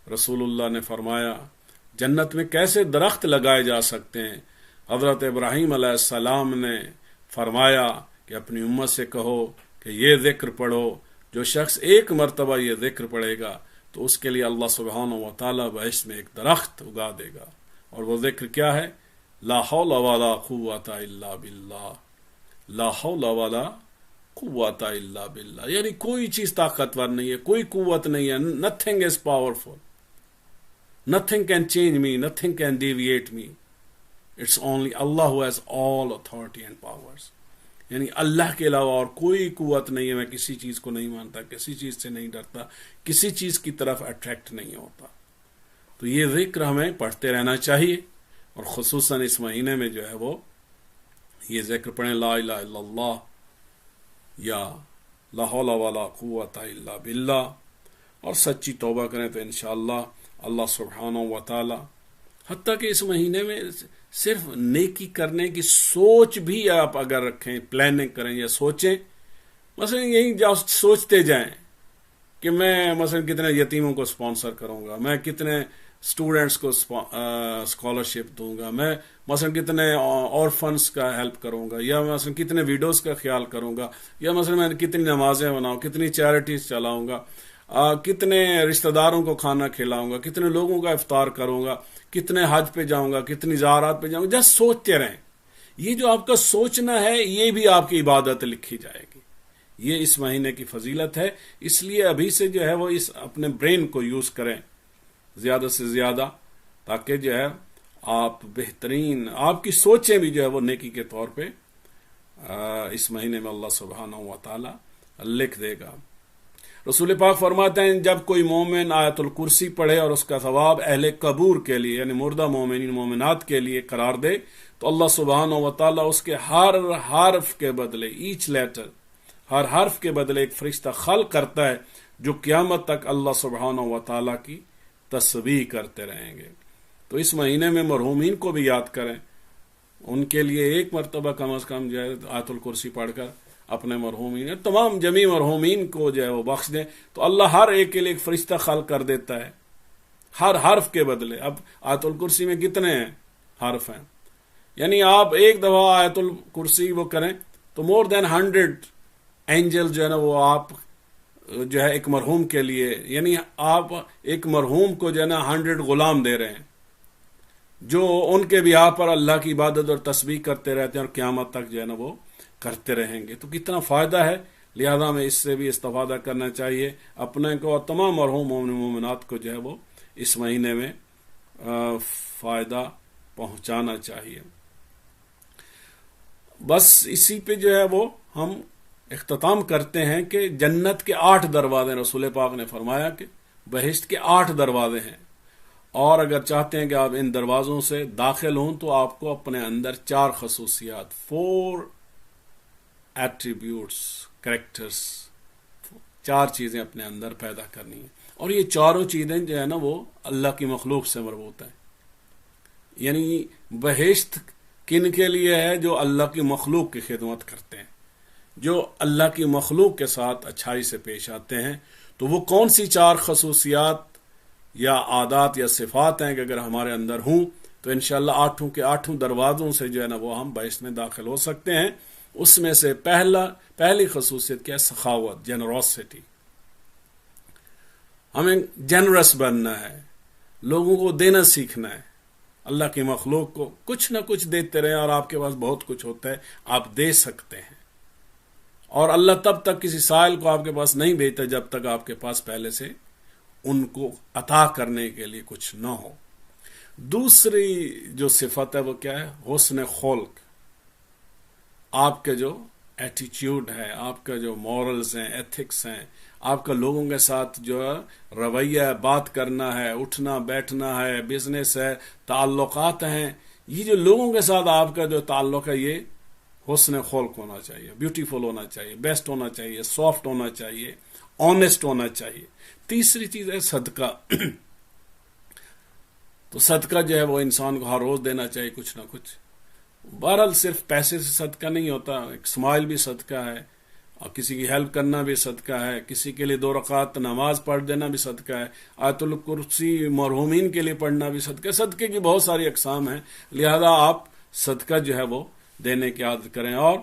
رسول اللہ نے فرمایا جنت میں کیسے درخت لگائے جا سکتے ہیں؟ حضرت ابراہیم علیہ السلام نے فرمایا کہ اپنی امت سے کہو کہ یہ ذکر پڑھو، جو شخص ایک مرتبہ یہ ذکر پڑھے گا تو اس کے لیے اللہ سبحانہ و تعالی بہشت میں ایک درخت اگا دے گا، اور وہ ذکر کیا ہے؟ لا حول ولا قوت الا باللہ، لا حول ولا قوت الا باللہ، یعنی کوئی چیز طاقتور نہیں ہے، کوئی قوت نہیں ہے، nothing is powerful, nothing can change me, nothing can deviate me, it's only Allah who has all authority and powers. یعنی اللہ کے علاوہ اور کوئی قوت نہیں ہے، میں کسی چیز کو نہیں مانتا، کسی چیز سے نہیں ڈرتا، کسی چیز کی طرف اٹریکٹ نہیں ہوتا۔ تو یہ ذکر ہمیں پڑھتے رہنا چاہیے، اور خصوصاً اس مہینے میں جو ہے وہ یہ ذکر پڑھیں، لا الہ الا اللہ یا لا حول ولا قوت الا باللہ، اور سچی توبہ کریں تو انشاءاللہ اللہ سبحانہ و تعالی، حتیٰ کہ اس مہینے میں صرف نیکی کرنے کی سوچ بھی آپ اگر رکھیں، پلاننگ کریں یا سوچیں، مثلا یہی سوچتے جائیں کہ میں مثلا کتنے یتیموں کو سپانسر کروں گا، میں کتنے اسٹوڈنٹس کو اسکالرشپ دوں گا، میں مثلا کتنے اورفنس کا ہیلپ کروں گا، یا مثلا کتنے ویڈوز کا خیال کروں گا، یا مثلا میں کتنی نمازیں بناؤں، کتنی چیریٹیز چلاؤں گا، کتنے رشتہ داروں کو کھانا کھلاؤں گا، کتنے لوگوں کا افطار کروں گا، کتنے حج پہ جاؤں گا، کتنی زیارات پہ جاؤں گا، جسٹ سوچتے رہیں۔ یہ جو آپ کا سوچنا ہے یہ بھی آپ کی عبادت لکھی جائے گی، یہ اس مہینے کی فضیلت ہے۔ اس لیے ابھی سے جو ہے وہ اس اپنے برین کو یوز کریں زیادہ سے زیادہ، تاکہ جو ہے آپ بہترین، آپ کی سوچیں بھی جو ہے وہ نیکی کے طور پہ اس مہینے میں اللہ سبحانہ و تعالی لکھ دے گا۔ رسول پاک فرماتے ہیں جب کوئی مومن آیت الکرسی پڑھے اور اس کا ثواب اہل قبور کے لیے یعنی مردہ مومنین مومنات کے لیے قرار دے تو اللہ سبحانہ و تعالی اس کے ہر حرف کے بدلے، ایچ لیٹر، ہر حرف کے بدلے ایک فرشتہ خلق کرتا ہے جو قیامت تک اللہ سبحانہ و تعالی کی تسبیح کرتے رہیں گے۔ تو اس مہینے میں مرحومین کو بھی یاد کریں، ان کے لیے ایک مرتبہ کم از کم جو ہے آیت الکرسی پڑھ کر اپنے مرحومین، تمام جمی مرحومین کو جو ہے وہ بخش دیں، تو اللہ ہر ایک کے لیے ایک فرشتہ خلق کر دیتا ہے ہر حرف کے بدلے۔ اب آیت الکرسی میں کتنے ہیں حرف ہیں، یعنی آپ ایک دفعہ آیت الکرسی وہ کریں تو مور دین 100 اینجل جو ہے نا وہ آپ جو ہے ایک مرحوم کے لیے، یعنی آپ ایک مرحوم کو جو ہے نا 100 غلام دے رہے ہیں جو ان کے بیاہ پر اللہ کی عبادت اور تسبیح کرتے رہتے ہیں اور قیامت تک جو ہے نا وہ کرتے رہیں گے۔ تو کتنا فائدہ ہے، لہذا ہمیں اس سے بھی استفادہ کرنا چاہیے، اپنے کو اور تمام مرحوم مومن مومنات کو جو ہے وہ اس مہینے میں فائدہ پہنچانا چاہیے۔ بس اسی پہ جو ہے وہ ہم اختتام کرتے ہیں کہ جنت کے 8 دروازے، رسول پاک نے فرمایا کہ بہشت کے 8 دروازے ہیں، اور اگر چاہتے ہیں کہ آپ ان دروازوں سے داخل ہوں تو آپ کو اپنے اندر 4 خصوصیات، 4 ایٹریبیوٹس، کریکٹرز، 4 چیزیں اپنے اندر پیدا کرنی ہیں، اور یہ چاروں چیزیں جو ہے نا وہ اللہ کی مخلوق سے مربوط ہیں۔ یعنی بہشت کن کے لیے ہے؟ جو اللہ کی مخلوق کی خدمت کرتے ہیں، جو اللہ کی مخلوق کے ساتھ اچھائی سے پیش آتے ہیں۔ تو وہ کون سی 4 خصوصیات یا عادات یا صفات ہیں کہ اگر ہمارے اندر ہوں تو انشاءاللہ 8 کے 8 دروازوں سے جو ہے نا وہ ہم بہشت میں داخل ہو سکتے ہیں۔ اس میں سے پہلی خصوصیت کیا ہے؟ سخاوت، جنروسٹی۔ ہمیں جنرس بننا ہے، لوگوں کو دینا سیکھنا ہے، اللہ کی مخلوق کو کچھ نہ کچھ دیتے رہیں، اور آپ کے پاس بہت کچھ ہوتا ہے، آپ دے سکتے ہیں۔ اور اللہ تب تک کسی سائل کو آپ کے پاس نہیں بھیجتا جب تک آپ کے پاس پہلے سے ان کو عطا کرنے کے لیے کچھ نہ ہو۔ دوسری جو صفت ہے وہ کیا ہے؟ حسن خلق۔ آپ کے جو ایٹیٹیوڈ ہے، آپ کا جو مورلز ہیں، ایتھکس ہیں، آپ کا لوگوں کے ساتھ جو رویہ ہے، بات کرنا ہے، اٹھنا بیٹھنا ہے، بزنس ہے، تعلقات ہیں، یہ جو لوگوں کے ساتھ آپ کا جو تعلق ہے یہ حسن خلق ہونا چاہیے، بیوٹیفل ہونا چاہیے، بیسٹ ہونا چاہیے، سافٹ ہونا چاہیے، آنیسٹ ہونا چاہیے۔ تیسری چیز ہے صدقہ۔ تو صدقہ جو ہے وہ انسان کو ہر روز دینا چاہیے کچھ نہ کچھ۔ بہرحال صرف پیسے سے صدقہ نہیں ہوتا، ایک اسمائل بھی صدقہ ہے، اور کسی کی ہیلپ کرنا بھی صدقہ ہے، کسی کے لیے 2 رکعت نماز پڑھ دینا بھی صدقہ ہے، آیت الکرسی مرحومین کے لیے پڑھنا بھی صدقہ ہے۔ صدقے کی بہت ساری اقسام ہیں، لہذا آپ صدقہ جو ہے وہ دینے کی عادت کریں، اور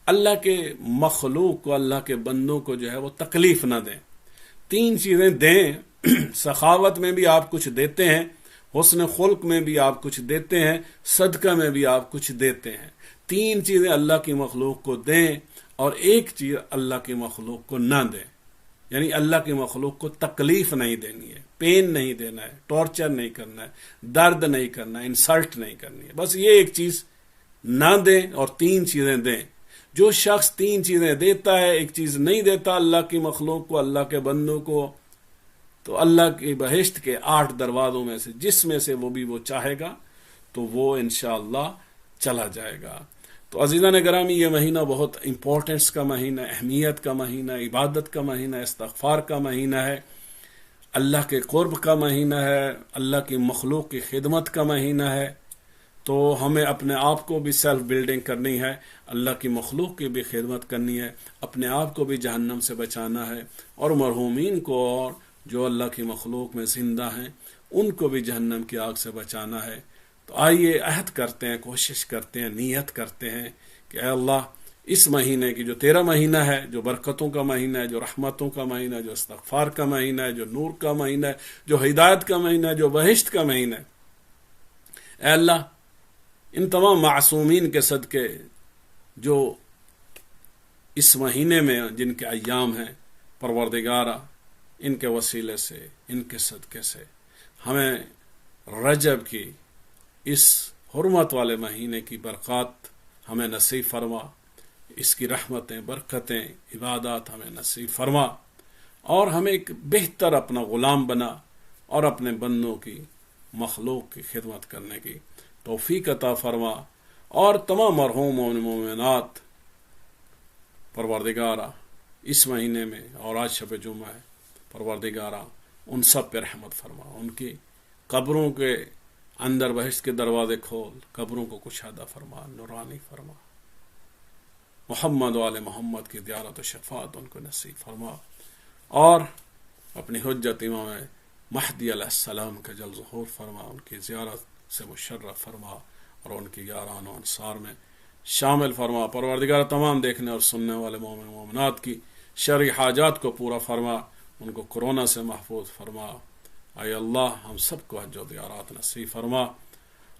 اللہ کے مخلوق کو، اللہ کے بندوں کو جو ہے وہ تکلیف نہ دیں۔ 3 چیزیں دیں، سخاوت میں بھی آپ کچھ دیتے ہیں، حسن خلق میں بھی آپ کچھ دیتے ہیں، صدقہ میں بھی آپ کچھ دیتے ہیں۔ 3 چیزیں اللہ کی مخلوق کو دیں، اور 1 چیز اللہ کی مخلوق کو نہ دیں، یعنی اللہ کی مخلوق کو تکلیف نہیں دینی ہے، پین نہیں دینا ہے، ٹارچر نہیں کرنا ہے، درد نہیں کرنا ہے، انسلٹ نہیں کرنی ہے، بس یہ 1 چیز نہ دیں اور 3 چیزیں دیں۔ جو شخص 3 چیزیں دیتا ہے، 1 چیز نہیں دیتا اللہ کی مخلوق کو، اللہ کے بندوں کو، تو اللہ کی بہشت کے 8 دروازوں میں سے جس میں سے وہ چاہے گا تو وہ انشاءاللہ چلا جائے گا۔ تو عزیزان گرامی، یہ مہینہ بہت امپورٹنس کا مہینہ، اہمیت کا مہینہ، عبادت کا مہینہ، استغفار کا مہینہ ہے، اللہ کے قرب کا مہینہ ہے، اللہ کی مخلوق کی خدمت کا مہینہ ہے۔ تو ہمیں اپنے آپ کو بھی سیلف بلڈنگ کرنی ہے، اللہ کی مخلوق کی بھی خدمت کرنی ہے، اپنے آپ کو بھی جہنم سے بچانا ہے، اور مرحومین کو اور جو اللہ کی مخلوق میں زندہ ہیں ان کو بھی جہنم کی آگ سے بچانا ہے۔ تو آئیے عہد کرتے ہیں، کوشش کرتے ہیں، نیت کرتے ہیں کہ اے اللہ، اس مہینے کی جو 13 مہینہ ہے، جو برکتوں کا مہینہ ہے، جو رحمتوں کا مہینہ ہے، جو استغفار کا مہینہ ہے، جو نور کا مہینہ ہے، جو ہدایت کا مہینہ ہے، جو بہشت کا مہینہ ہے، اے اللہ ان تمام معصومین کے صدقے جو اس مہینے میں جن کے ایام ہیں، پروردگارہ ان کے وسیلے سے، ان کے صدقے سے ہمیں رجب کی اس حرمت والے مہینے کی برکات ہمیں نصیب فرما، اس کی رحمتیں، برکتیں، عبادات ہمیں نصیب فرما، اور ہمیں ایک بہتر اپنا غلام بنا، اور اپنے بندوں کی، مخلوق کی خدمت کرنے کی توفیق عطا فرما، اور تمام مرحوم مومنات پروردگارہ اس مہینے میں، اور آج شب جمعہ ہے، پروردگارہ ان سب پہ رحمت فرما، ان کی قبروں کے اندر بہشت کے دروازے کھول، قبروں کو کشادہ فرما، نورانی فرما، محمد و آل محمد کی زیارت و شفاعت ان کو نصیب فرما، اور اپنی حجت امام مہدی علیہ السلام کا جل ظہور فرما، ان کی زیارت سے مشرف فرما، اور ان کی یاران و انصار میں شامل فرما۔ پروردگار تمام دیکھنے اور سننے والے مومن مومنات کی شرعی حاجات کو پورا فرما، ان کو کورونا سے محفوظ فرما۔ اے اللہ ہم سب کو حج و زیارات نصیب فرما۔